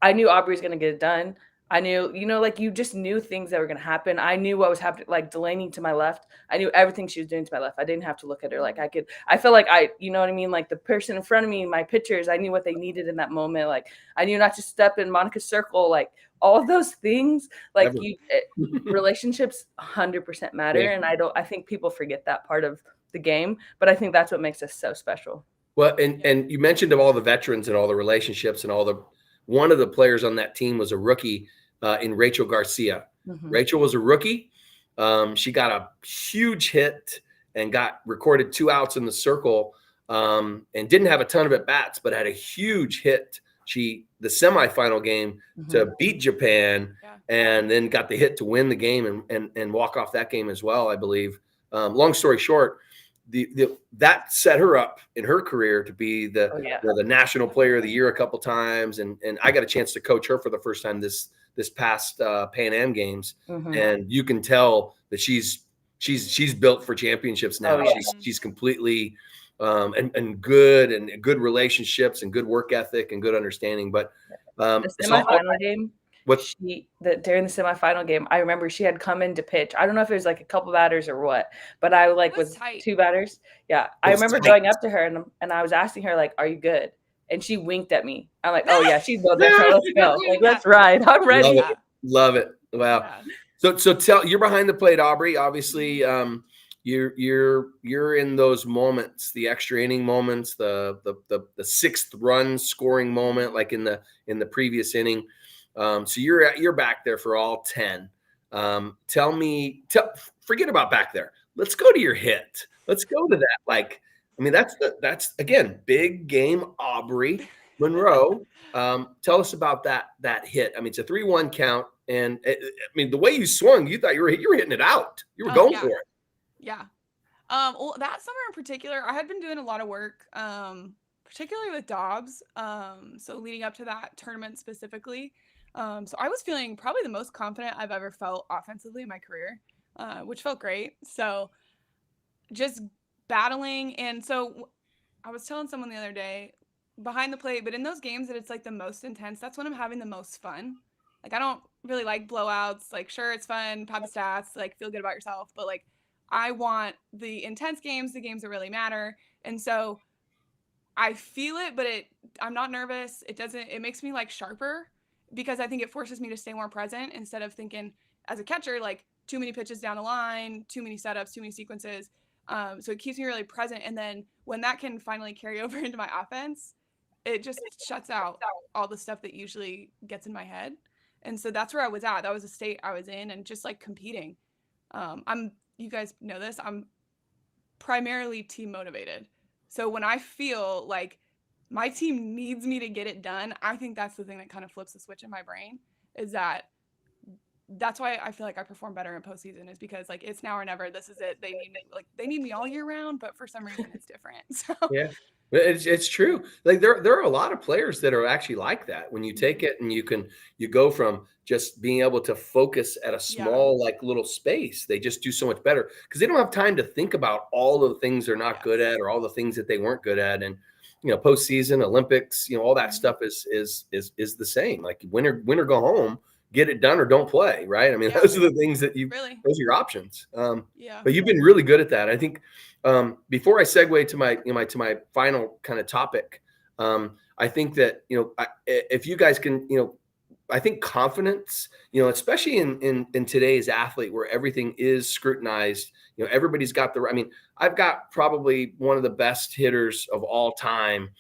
I knew Aubree was going to get it done. I knew, you know, like you just knew things that were going to happen. I knew what was happening, like Delaney to my left. I knew everything she was doing to my left. I didn't have to look at her. Like I felt like you know what I mean? Like the person in front of me, my pictures, I knew what they needed in that moment. Like I knew not to step in Monica's circle, like all of those things, like relationships 100% matter. Yeah. And I think people forget that part of the game, but I think that's what makes us so special. Well, and you mentioned of all the veterans and all the relationships and one of the players on that team was a rookie in Rachel Garcia. Rachel was a rookie. She got a huge hit and got recorded 2 outs in the circle and didn't have a ton of at-bats, but had a huge hit. The semifinal game to beat Japan and then got the hit to win the game and walk off that game as well, I believe. Long story short, that set her up in her career to be the national player of the year a couple times. And I got a chance to coach her for the first time this past Pan Am games. And you can tell that she's built for championships now. She's completely and good relationships and good work ethic and good understanding. But the semifinal game, What? During the semifinal game, I remember she had come in to pitch. I don't know if it was like a couple batters or what, but I like was tight. 2 batters. Yeah, I remember going up to her and I was asking her like, "Are you good?" And she winked at me. I'm like, "Oh yeah, she's well done. Let's go. Like, let's ride. I'm ready." Love it. Wow. Yeah. So you're behind the plate, Aubree. Obviously, you're in those moments, the extra inning moments, the 6th run scoring moment, like in the previous inning. So you're back there for all 10. Forget about back there. Let's go to your hit. Let's go to that. Like, I mean, that's again, big game Aubree Munro. Tell us about that hit. I mean, it's a 3-1 count. And I mean, the way you swung, you thought you were hitting it out. You were going for it. Yeah. Well, that summer in particular, I had been doing a lot of work, particularly with Dobbs. So leading up to that tournament specifically. So I was feeling probably the most confident I've ever felt offensively in my career, which felt great. So just battling. And so I was telling someone the other day, behind the plate, but in those games that it's like the most intense, that's when I'm having the most fun. Like, I don't really like blowouts. Like, sure, it's fun, pad the stats, like, feel good about yourself, but like, I want the intense games, the games that really matter. And so I feel it, but I'm not nervous. It makes me like sharper, because I think it forces me to stay more present instead of thinking as a catcher, like, too many pitches down the line, too many setups, too many sequences. So it keeps me really present. And then when that can finally carry over into my offense, it just shuts out all the stuff that usually gets in my head. And so that's where I was at. That was a state I was in, and just like competing. You guys know this, I'm primarily team motivated. So when I feel like my team needs me to get it done, I think that's the thing that kind of flips the switch in my brain, is that's why I feel like I perform better in postseason, is because like, it's now or never. This is it. They need me all year round, but for some reason it's different. So yeah, it's true. Like there are a lot of players that are actually like that. When you take it and you go from just being able to focus at a small, like, little space, they just do so much better because they don't have time to think about all the things they're not good at, or all the things that they weren't good at. And postseason, Olympics, all that stuff is the same. Like, win or go home, get it done or don't play, right? I mean, those are the things that those are your options. But you've been really good at that. I think before I segue to my final kind of topic, I think that, if you guys can, I think confidence, especially in today's athlete where everything is scrutinized, everybody's got I mean, I've got probably one of the best hitters of all time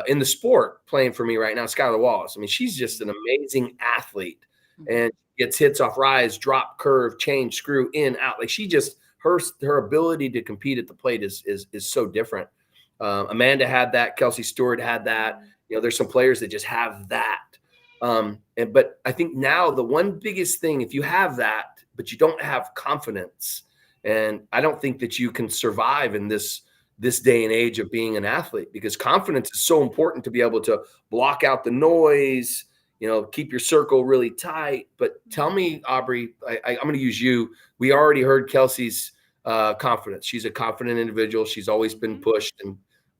in the sport playing for me right now, Skylar Wallace. I mean, she's just an amazing athlete, and gets hits off rise, drop, curve, change, screw, in, out. Like, she just, her ability to compete at the plate is so different. Amanda had that. Kelsey Stewart had that. There's some players that just have that. But I think now the one biggest thing, if you have that, but you don't have confidence, and I don't think that you can survive in this day and age of being an athlete, because confidence is so important to be able to block out the noise, keep your circle really tight. But tell me, Aubree, I'm going to use you. We already heard Kelsey's confidence. She's a confident individual. She's always been pushed,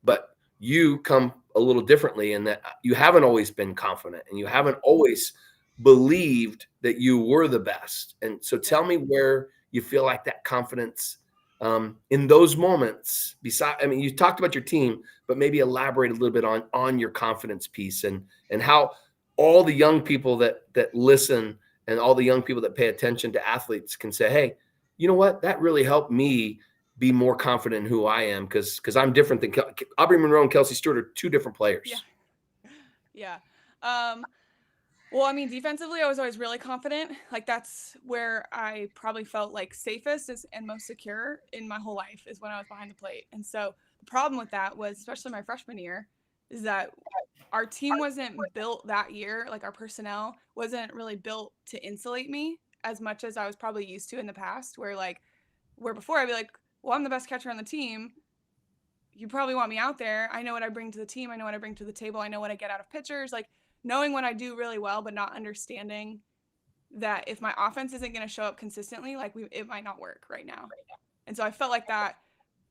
but you come a little differently in that you haven't always been confident, and you haven't always believed that you were the best. And so tell me where you feel like that confidence in those moments. Besides, I mean, you talked about your team, but maybe elaborate a little bit on your confidence piece, and how all the young people that listen, and all the young people that pay attention to athletes can say, hey, you know what? That really helped me be more confident in who I am, because I'm different than Aubree Munro and Kelsey Stewart are two different players. Yeah. Well, I mean, defensively, I was always really confident. Like, that's where I probably felt like safest and most secure in my whole life, is when I was behind the plate. And so the problem with that was, especially my freshman year, is that our team wasn't built that year. Like, our personnel wasn't really built to insulate me as much as I was probably used to in the past, where before I'd be like, well, I'm the best catcher on the team. You probably want me out there. I know what I bring to the team. I know what I bring to the table. I know what I get out of pitchers. Like, knowing what I do really well, but not understanding that if my offense isn't going to show up consistently, like, it might not work right now. And so I felt like that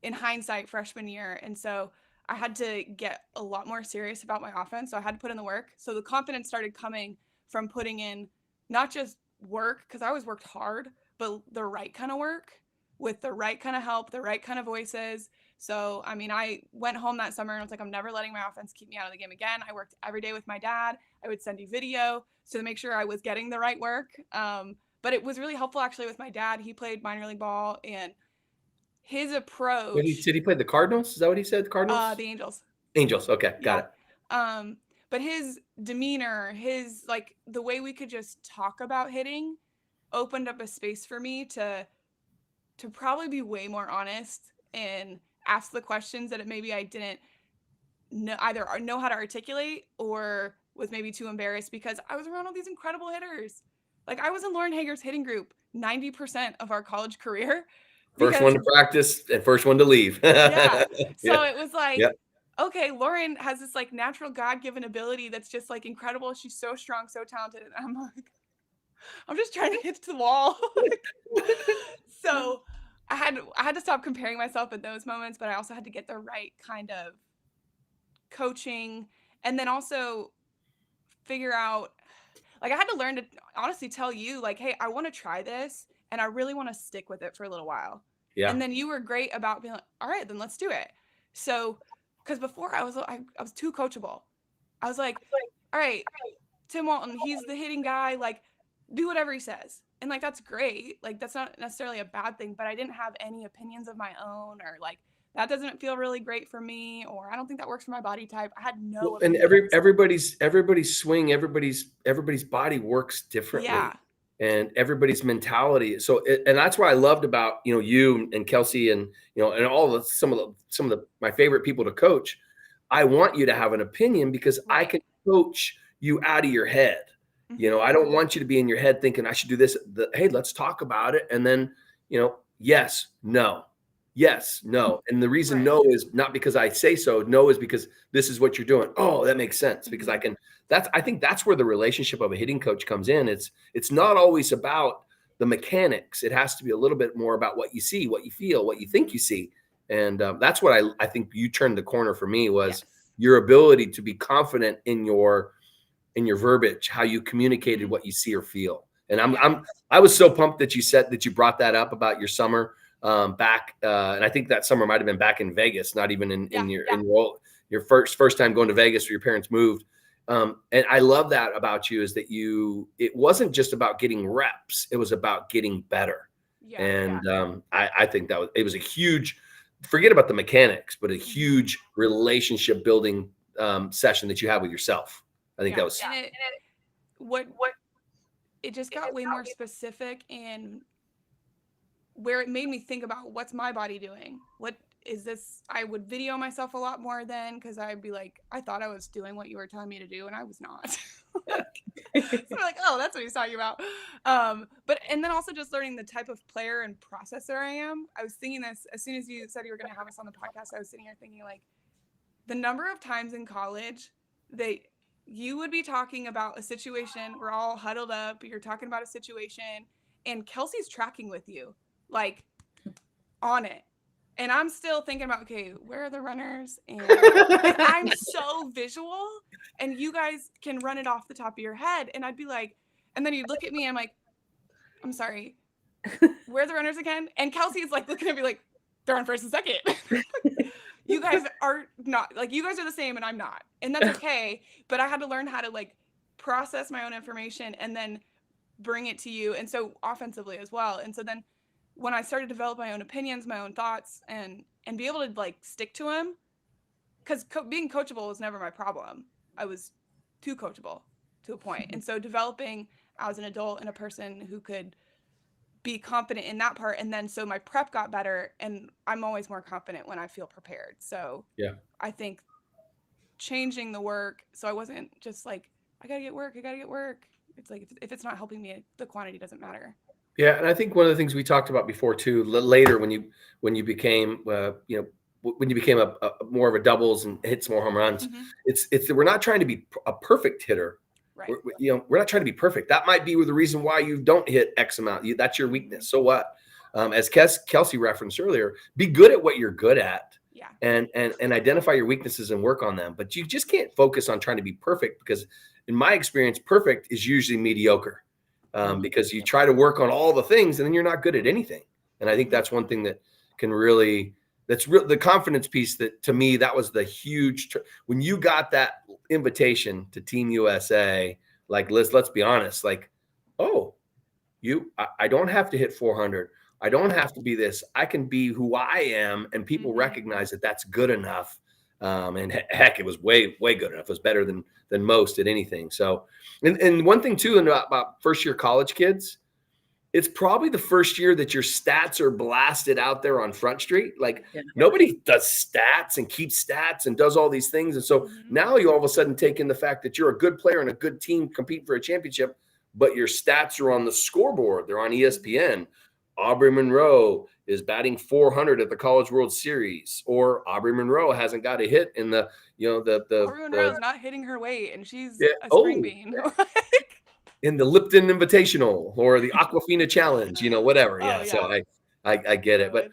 in hindsight freshman year. And so I had to get a lot more serious about my offense. So I had to put in the work. So the confidence started coming from putting in not just work, because I always worked hard, but the right kind of work with the right kind of help, the right kind of voices. So, I mean, I went home that summer and I was like, I'm never letting my offense keep me out of the game again. I worked every day with my dad. I would send you video to make sure I was getting the right work. But it was really helpful actually with my dad. He played minor league ball, and his approach. Did he play the Cardinals? Is that what he said? The Cardinals? The Angels. Angels. Okay. Got it. But his demeanor, his like the way we could just talk about hitting opened up a space for me to probably be way more honest and ask the questions that maybe I didn't either know how to articulate or was maybe too embarrassed, because I was around all these incredible hitters. Like I was in Lauren Hager's hitting group 90% of our college career. First one to practice and first one to leave. Yeah. So it was like, okay, Lauren has this like natural God-given ability that's just like incredible. She's so strong, so talented. And I'm like, I'm just trying to hit the wall. So I had to stop comparing myself at those moments, but I also had to get the right kind of coaching, and then also figure out, like I had to learn to honestly tell you like, hey, I want to try this and I really want to stick with it for a little while. Yeah. And then you were great about being like, all right, then let's do it. So, because before I was too coachable. I was like, all right, Tim Walton, he's the hitting guy, like do whatever he says. And like, that's great. Like, that's not necessarily a bad thing, but I didn't have any opinions of my own, or like, that doesn't feel really great for me, or I don't think that works for my body type. I had no opinions. And everybody's swing, everybody's body works differently. Yeah. And everybody's mentality. So, and that's what I loved about, you and Kelsey and, and some of my favorite people to coach. I want you to have an opinion because I can coach you out of your head. I don't want you to be in your head thinking I should do this. Hey, let's talk about it. And then, yes, no, yes, no. And the reason no is not because I say so. No is because this is what you're doing. Oh, that makes sense because I think that's where the relationship of a hitting coach comes in. It's not always about the mechanics. It has to be a little bit more about what you see, what you feel, what you think you see. And that's what I think you turned the corner for me was your ability to be confident in your verbiage, how you communicated what you see or feel. And I was so pumped that you brought that up about your summer back. And I think that summer might've been back in Vegas, not even in your first time going to Vegas where your parents moved. And I love that about you is that it wasn't just about getting reps. It was about getting better. Yeah, and I think it was a huge, forget about the mechanics, but a huge relationship building session that you had with yourself. I think that was it just got way more specific in where it made me think about what's my body doing? What is this? I would video myself a lot more then because I'd be like, I thought I was doing what you were telling me to do and I was not. So I'm like, oh, that's what he's talking about. And then also just learning the type of player and processor I am. I was thinking this as soon as you said you were going to have us on the podcast. I was sitting here thinking like the number of times in college that you would be talking about a situation, we're all huddled up, you're talking about a situation, and Kelsey's tracking with you, like on it. And I'm still thinking about, okay, where are the runners? And I'm so visual, and you guys can run it off the top of your head. And I'd be like, and then you'd look at me, and I'm like, I'm sorry, where are the runners again? And Kelsey's like looking at me like, they're on first and second. You guys are not, like, you guys are the same and I'm not. And that's okay. But I had to learn how to like process my own information and then bring it to you. And so offensively as well. And so then when I started to develop my own opinions, my own thoughts, and be able to like stick to them, because being coachable was never my problem. I was too coachable to a point. And so developing as an adult and a person who could be confident in that part, and then so my prep got better, and I'm always more confident when I feel prepared. So yeah, I think changing the work, so I wasn't just like I gotta get work. It's like if it's not helping me, the quantity doesn't matter. Yeah, and I think one of the things we talked about before too, later when you became when you became a more of a doubles and hit some more home runs, it's we're not trying to be a perfect hitter. Right. We're not trying to be perfect. That might be the reason why you don't hit X amount. That's your weakness. So what? As Kelsey referenced earlier, be good at what you're good at. Yeah. And identify your weaknesses and work on them. But you just can't focus on trying to be perfect because in my experience, perfect is usually mediocre, because you try to work on all the things and then you're not good at anything. And I think that's one thing that can really, the confidence piece that, to me, that was the huge, when you got that invitation to Team USA, like, let's be honest, like, oh, I don't have to hit 400. I don't have to be this. I can be who I am, and people recognize that that's good enough. And heck, it was way good enough. It was better than most at anything. So, and one thing too, about first year college kids, it's probably the first year that your stats are blasted out there on Front Street. Like nobody does stats and keeps stats and does all these things. And so now you all of a sudden take in the fact that you're a good player and a good team competing for a championship, but your stats are on the scoreboard. They're on ESPN. Aubree Munro is batting 400 at the College World Series, or Aubree Munro hasn't got a hit in the Aubree Munro's not hitting her weight, and she's a spring bean. In the Lipton Invitational or the Aquafina Challenge, whatever. So I get it. But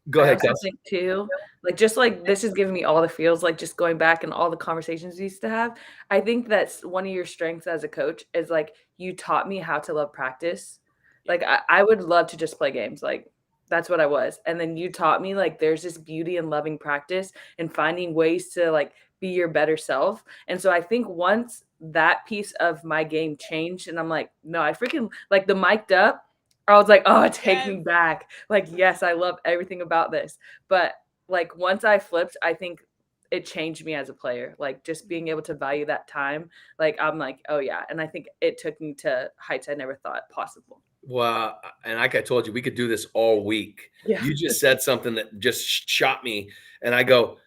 go ahead, I think too, like this is giving me all the feels, like just going back and all the conversations we used to have. I think that's one of your strengths as a coach is like you taught me how to love practice. Like I would love to just play games. Like that's what I was. And then you taught me like there's this beauty in loving practice and finding ways to like be your better self. And so I think once that piece of my game changed and I'm like, no, I freaking like the mic'd up, I was like, oh, take me back. Like, yes, I love everything about this. But like once I flipped, I think it changed me as a player. Like just being able to value that time. Like I'm like, oh yeah. And I think it took me to heights I never thought possible. Well, and like I told you, we could do this all week. Yeah. You just said something that just shot me. And I go,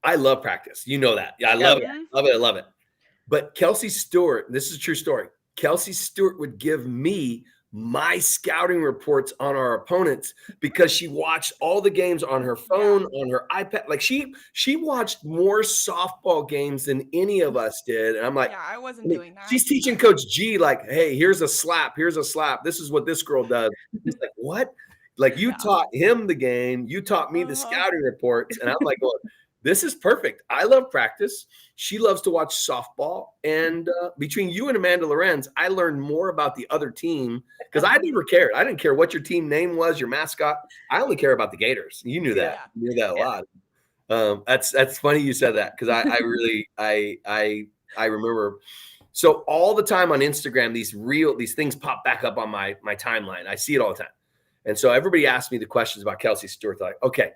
I love practice. You know that. Yeah, I love it. I love it. But Kelsey Stewart, this is a true story. Kelsey Stewart would give me my scouting reports on our opponents because she watched all the games on her phone, on her iPad. Like she watched more softball games than any of us did. And I'm like, I wasn't doing that. She's teaching Coach G, like, hey, here's a slap. Here's a slap. This is what this girl does. He's like, what? Like you taught him the game. You taught me the scouting reports. And I'm like, well, this is perfect. I love practice. She loves to watch softball. And between you and Amanda Lorenz, I learned more about the other team because I never cared. I didn't care what your team name was, your mascot. I only care about the Gators. You knew that. Yeah. You knew that a lot. That's funny you said that because I really remember. So all the time on Instagram, these things pop back up on my timeline. I see it all the time. And so everybody asked me the questions about Kelsey Stewart. Like, okay,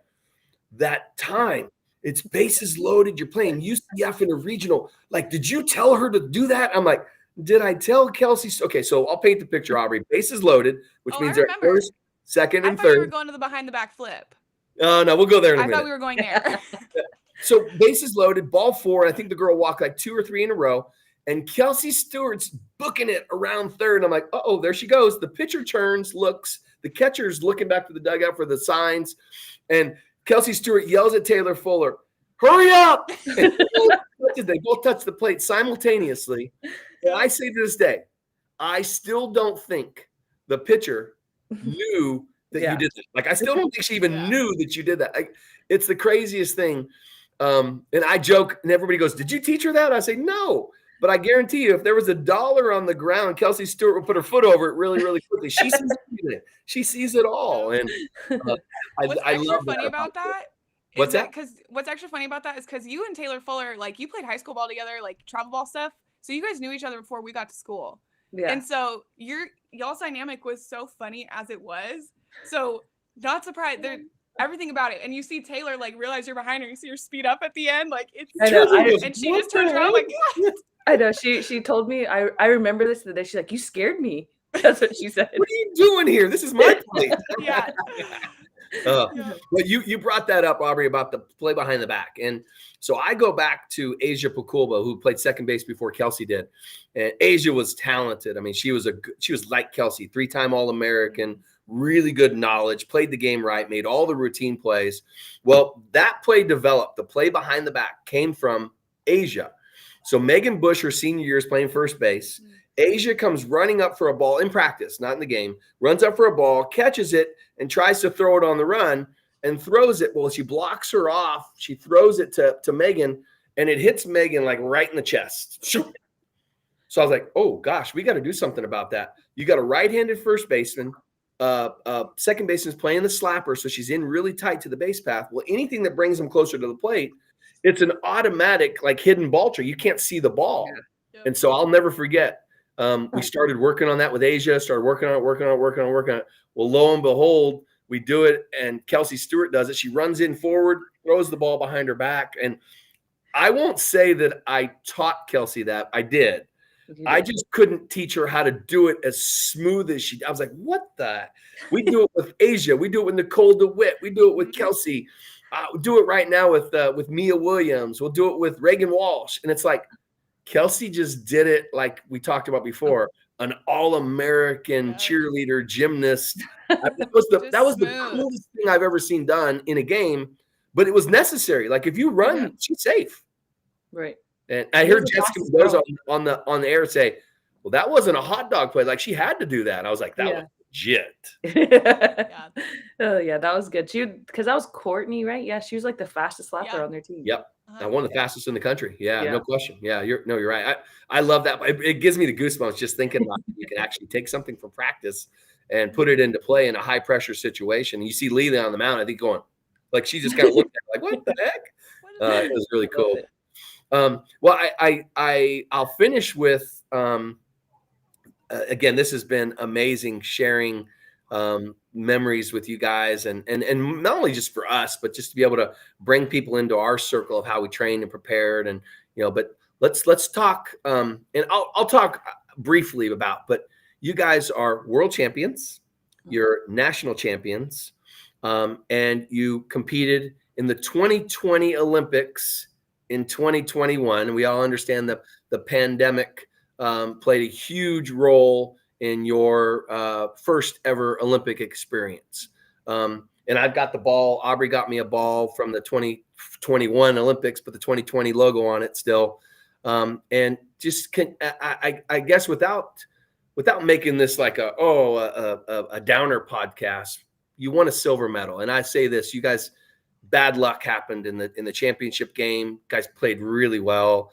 that time. It's bases loaded. You're playing UCF in a regional. Like, did you tell her to do that? I'm like, did I tell Kelsey? Okay, so I'll paint the picture, Aubree. Bases loaded, which means they're first, second, and third. I thought you were going to the behind the back flip. No, we'll go there in a minute. I thought we were going there. So bases loaded, ball 4. I think the girl walked like 2 or 3 in a row. And Kelsey Stewart's booking it around third. I'm like, uh-oh, there she goes. The pitcher turns, looks. The catcher's looking back to the dugout for the signs. And Kelsey Stewart yells at Taylor Fuller, hurry up! And they both touch the plate simultaneously. And I say to this day, I still don't think the pitcher knew that you did that. Like, I still don't think she even knew that you did that. Like, it's the craziest thing. And I joke, and everybody goes, did you teach her that? I say, no. But I guarantee you, if there was $1 on the ground, Kelsey Stewart would put her foot over it really, really quickly. She sees it. She sees it all. And I love funny about that. What's that? Because what's extra funny about that is because you and Taylor Fuller, like you played high school ball together, like travel ball stuff. So you guys knew each other before we got to school. Yeah. And so y'all's dynamic was so funny as it was. So not surprised. Everything about it. And you see Taylor like realize you're behind her. You see her speed up at the end. Like it's and she just turns around like I know. She told me, I remember this the day. She's like, you scared me. That's what she said. What are you doing here? This is my place. But you brought that up, Aubree, about the play behind the back. And so I go back to Asia Pakulba, who played second base before Kelsey did. And Asia was talented. I mean, she was like Kelsey, 3-time All-American, really good knowledge, played the game right, made all the routine plays. Well, that play developed. The play behind the back came from Asia. So Megan Bush, her senior year, is playing first base. Asia comes running up for a ball in practice, not in the game, runs up for a ball, catches it, and tries to throw it on the run and throws it. Well, she blocks her off. She throws it to Megan, and it hits Megan like right in the chest. Shoot. So I was like, oh gosh, we got to do something about that. You got a right-handed first baseman. Second baseman's playing the slapper, so she's in really tight to the base path. Well, anything that brings them closer to the plate, it's an automatic like hidden ball tree. You can't see the ball. Yep. And so I'll never forget. We started working on that with Asia, started working on it. Well, lo and behold, we do it, and Kelsey Stewart does it. She runs in forward, throws the ball behind her back. And I won't say that I taught Kelsey that. I did. I just couldn't teach her how to do it as smooth as she did. I was like, what the? We do it with Asia. We do it with Nicole DeWitt. We do it with Kelsey. We do it right now with Mia Williams. We'll do it with Reagan Walsh. And it's like, Kelsey just did it like we talked about before, an all-American cheerleader, gymnast. That was the coolest thing I've ever seen done in a game, but it was necessary. Like if you run, she's safe. Right. And I heard Jessica Mendoza on the air say, well, that wasn't a hot dog play. Like she had to do that. I was like, that was legit. Oh yeah, that was good. Because that was Courtney, right? Yeah, she was like the fastest slapper on their team. Yep. I won the fastest in the country. Yeah, no question. Yeah, you're right. I love that. It gives me the goosebumps just thinking about it. You can actually take something from practice and put it into play in a high pressure situation. And you see Lily on the mound, I think going, like she just kind of looked at it, like, what the heck? It was really cool. Well, I'll finish with again, this has been amazing sharing memories with you guys, and not only just for us, but just to be able to bring people into our circle of how we trained and prepared, and but let's talk. And I'll talk briefly about, but you guys are world champions, you're national champions, and you competed in the 2020 Olympics in 2021, and we all understand the pandemic played a huge role in your first ever Olympic experience. And I've got the ball. Aubree got me a ball from the 2021 Olympics, but the 2020 logo on it still. And just I guess without making this like a downer podcast, you won a silver medal. And I say this, you guys, bad luck happened in the championship game. Guys played really well.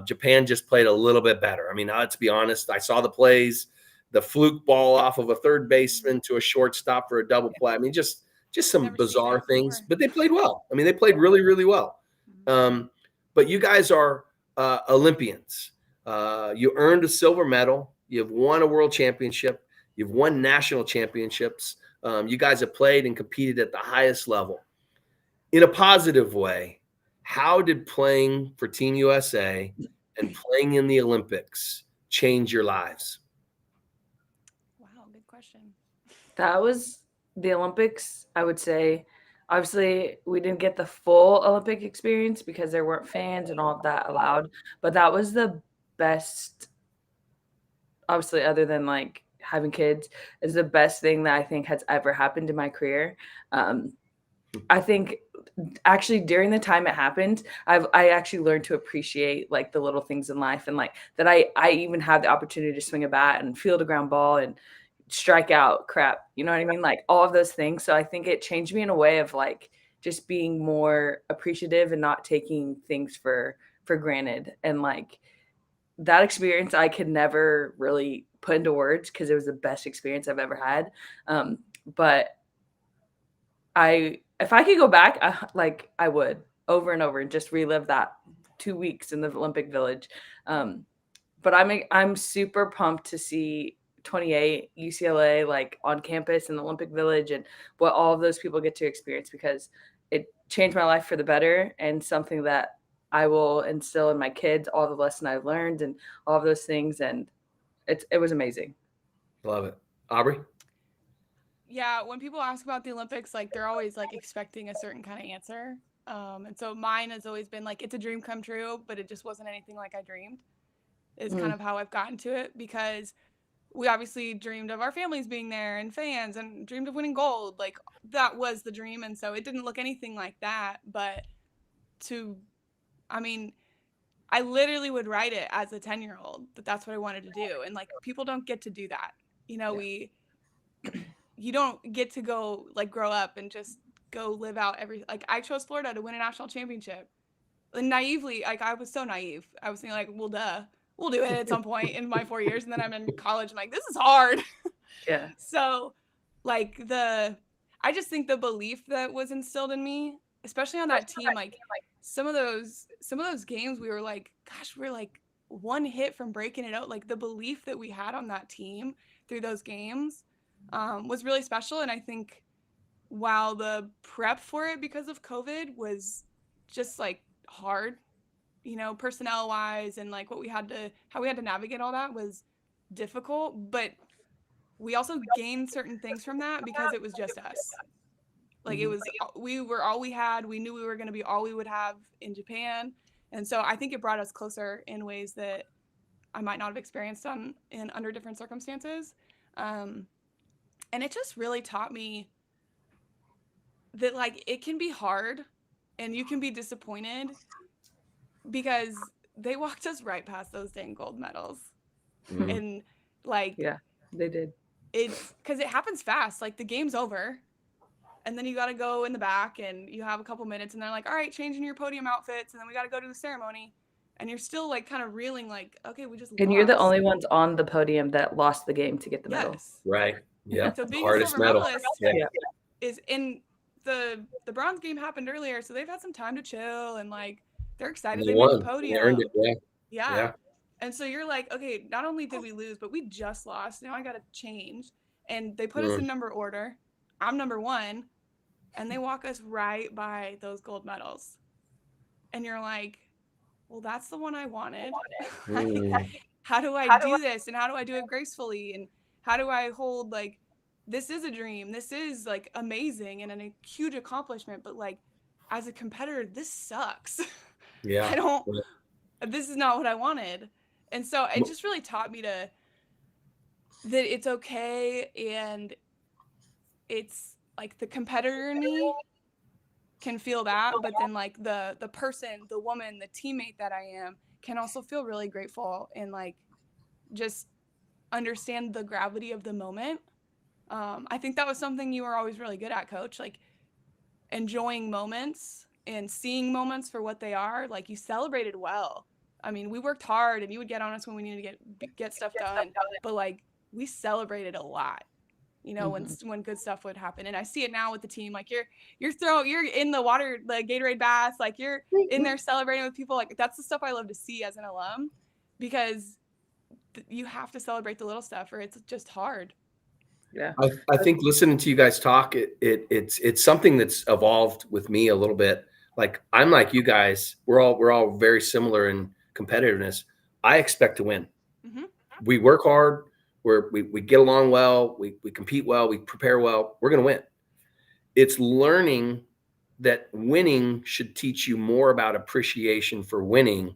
Japan just played a little bit better. I mean, let's be honest. I saw the plays, the fluke ball off of a third baseman to a shortstop for a double play. I mean, just some bizarre things, but they played well. I mean, they played really, really well. But you guys are Olympians. You earned a silver medal. You've won a world championship. You've won national championships. You guys have played and competed at the highest level. In a positive way, how did playing for Team USA and playing in the Olympics change your lives? Wow, good question. That was the Olympics, I would say. Obviously, we didn't get the full Olympic experience because there weren't fans and all of that allowed, but that was the best, obviously, other than like having kids, is the best thing that I think has ever happened in my career. I think actually during the time it happened, I actually learned to appreciate like the little things in life, and like that I even had the opportunity to swing a bat and field a ground ball and strike out crap. You know what I mean? Like all of those things. So I think it changed me in a way of like just being more appreciative and not taking things for granted. And like that experience I could never really put into words because it was the best experience I've ever had. But if I could go back, I would over and over and just relive that 2 weeks in the Olympic Village. But I'm super pumped to see 28 UCLA like on campus in the Olympic Village and what all of those people get to experience, because it changed my life for the better and something that I will instill in my kids, all the lessons I've learned and all of those things. And it was amazing. Love it. Aubree? Yeah, when people ask about the Olympics, like they're always like expecting a certain kind of answer. And so mine has always been like, it's a dream come true, but it just wasn't anything like I dreamed, is kind of how I've gotten to it, because we obviously dreamed of our families being there and fans and dreamed of winning gold. Like that was the dream. And so it didn't look anything like that. But I literally would write it as a 10-year-old that that's what I wanted to do. And like, people don't get to do that. You don't get to go like grow up and just go live out like I chose Florida to win a national championship. naively, like I was so naive. I was thinking like, well, duh, we'll do it at some point in my 4 years. And then I'm in college. I'm like, this is hard. Yeah. So like I just think the belief that was instilled in me, especially on that team, like some of those games we were like, gosh, we're like one hit from breaking it out. Like the belief that we had on that team through those games was really special. And I think while the prep for it because of COVID was just like hard, personnel wise, and like how we had to navigate all that was difficult, but we also gained certain things from that because it was just us. Like it was, we were all we had. We knew we were going to be all we would have in Japan. And so I think it brought us closer in ways that I might not have experienced under different circumstances. And it just really taught me that like it can be hard and you can be disappointed because they walked us right past those dang gold medals. And like, yeah, they did. It's because it happens fast. Like the game's over and then you got to go in the back and you have a couple minutes and they're like, all right, changing your podium outfits. And then we got to go to the ceremony. And you're still like kind of reeling like, okay, we just And lost. you're the only ones on the podium that lost the game to get the medal. Right. Yeah. So being hardest a silver medal. medalist is in the bronze game happened earlier. So they've had some time to chill and like they're excited they made the podium. They earned it. Yeah. And so you're like, okay, not only did we lose, but we just lost. Now I got to change. And they put us in number order. I'm number 1. And they walk us right by those gold medals. And you're like, well, that's the one I wanted. How do I do this? And how do I do it gracefully? And how do I hold like, this is a dream. This is like amazing and a huge accomplishment. But like, as a competitor, this sucks. Yeah. This is not what I wanted. And so it just really taught me that it's okay. And it's like the competitor in me can feel that, but then like the person, the woman, the teammate that I am can also feel really grateful and like just understand the gravity of the moment. I think that was something you were always really good at, Coach, like enjoying moments and seeing moments for what they are. Like you celebrated well. I mean, we worked hard and you would get on us when we needed to get stuff done, but like we celebrated a lot. When good stuff would happen. And I see it now with the team. Like you're in the water, the Gatorade baths, like you're in there celebrating with people. Like that's the stuff I love to see as an alum, because you have to celebrate the little stuff or it's just hard. Yeah. I think listening to you guys talk, it's something that's evolved with me a little bit. Like I'm like you guys, we're all very similar in competitiveness. I expect to win. We work hard. We get along well, we compete well, we prepare well, we're going to win. It's learning that winning should teach you more about appreciation for winning.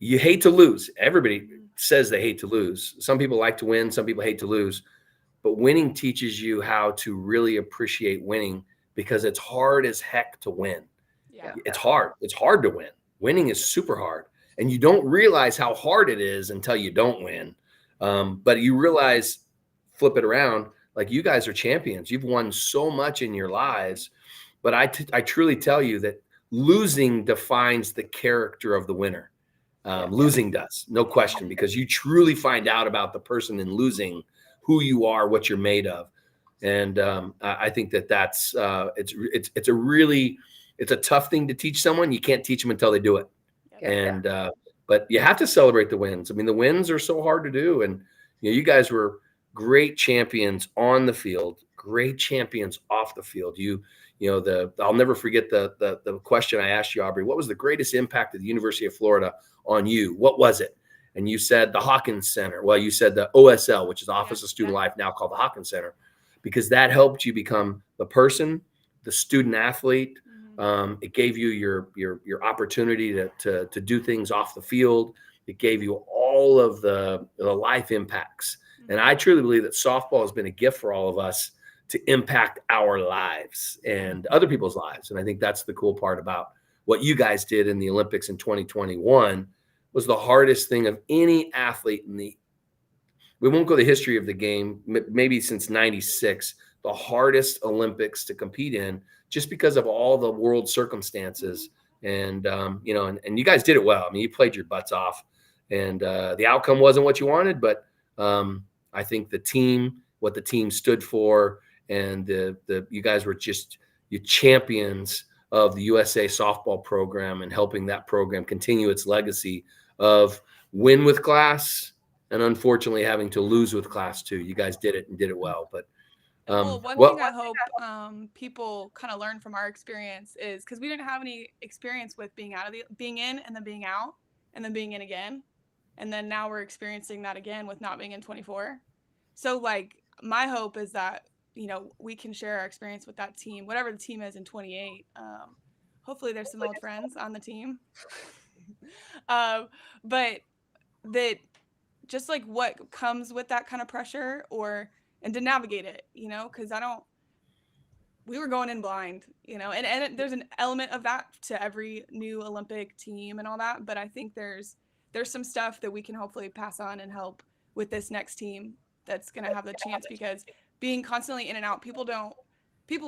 You hate to lose. Everybody says they hate to lose. Some people like to win, some people hate to lose. But winning teaches you how to really appreciate winning because it's hard as heck to win. Yeah. It's hard. It's hard to win. Winning is super hard. And you don't realize how hard it is until you don't win. But you realize, flip it around, like you guys are champions. You've won so much in your lives, but I truly tell you that losing defines the character of the winner. Losing does, no question, because you truly find out about the person in losing, who you are, what you're made of. And I think that's it's a tough thing to teach someone. You can't teach them until they do it. But you have to celebrate the wins. I mean, the wins are so hard to do. And you guys were great champions on the field, great champions off the field. I'll never forget the question I asked you, Aubree. What was the greatest impact of the University of Florida on you? What was it? And you said the Hawkins Center. Well, you said the OSL, which is Office of Student Life, now called the Hawkins Center, because that helped you become the person, the student athlete. It gave you your opportunity to do things off the field. It gave you all of the life impacts. And I truly believe that softball has been a gift for all of us to impact our lives and other people's lives. And I think that's the cool part about what you guys did in the Olympics in 2021 was the hardest thing of any athlete we won't go the history of the game, maybe since 96, the hardest Olympics to compete in, just because of all the world circumstances And, and you guys did it well. I mean, you played your butts off, and the outcome wasn't what you wanted, but I think what the team stood for, and you guys were just champions of the USA softball program and helping that program continue its legacy of win with class and unfortunately having to lose with class too. You guys did it and did it well. But one thing I hope people kind of learn from our experience is, because we didn't have any experience with being in and then being out and then being in again. And then now we're experiencing that again with not being in 24. So like my hope is that, we can share our experience with that team, whatever the team is in 28. Hopefully there's some old friends on the team. But that just like what comes with that kind of pressure and to navigate it, because we were going in blind, and there's an element of that to every new Olympic team and all that. But I think there's some stuff that we can hopefully pass on and help with this next team that's going to have the chance, because being constantly in and out, people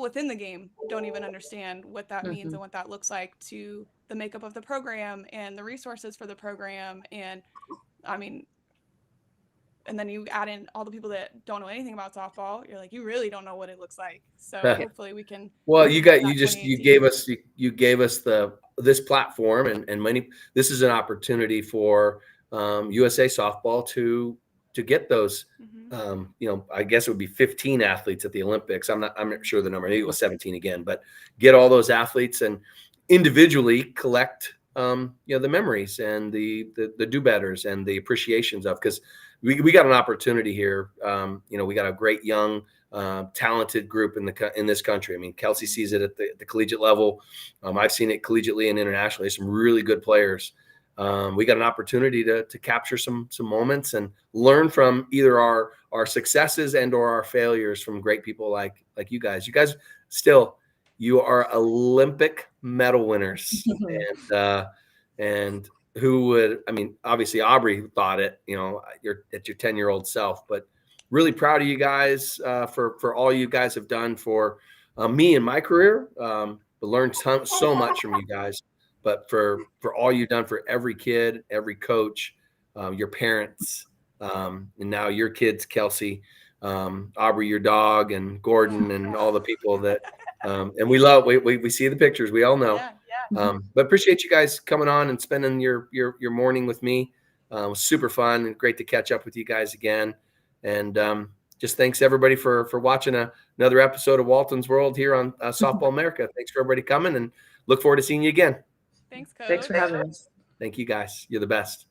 within the game don't even understand what that means and what that looks like to the makeup of the program and the resources for the program. And I mean, and then you add in all the people that don't know anything about softball. You're like, you really don't know what it looks like. So hopefully we can. Well, you gave us this platform, and this is an opportunity for USA softball to get those. I guess it would be 15 athletes at the Olympics. I'm not sure the number. I think it was 17 again, but get all those athletes and individually collect the memories and the do-betters and the appreciations of, because we got an opportunity here. We got a great young, talented group in this country. I mean, Kelsey sees it at the collegiate level. I've seen it collegiately and internationally. Some really good players. We got an opportunity to capture some moments and learn from either our successes and or our failures from great people like you guys. You guys you are Olympic medal winners, and who would, I mean, obviously Aubree thought it, you're at your 10-year-old self, but really proud of you guys for all you guys have done for me in my career. But learned so much from you guys, but for all you've done for every kid, every coach, your parents, and now your kids, Kelsey, Aubree, your dog, and Gordon, and all the people that, and we see the pictures. We all know. But appreciate you guys coming on and spending your morning with me. It was super fun and great to catch up with you guys again. And just thanks everybody for watching another episode of Walton's World here on Softball America. Thanks for everybody coming, and look forward to seeing you again. Thanks, Coach. Thanks for having us. Thank you guys. You're the best.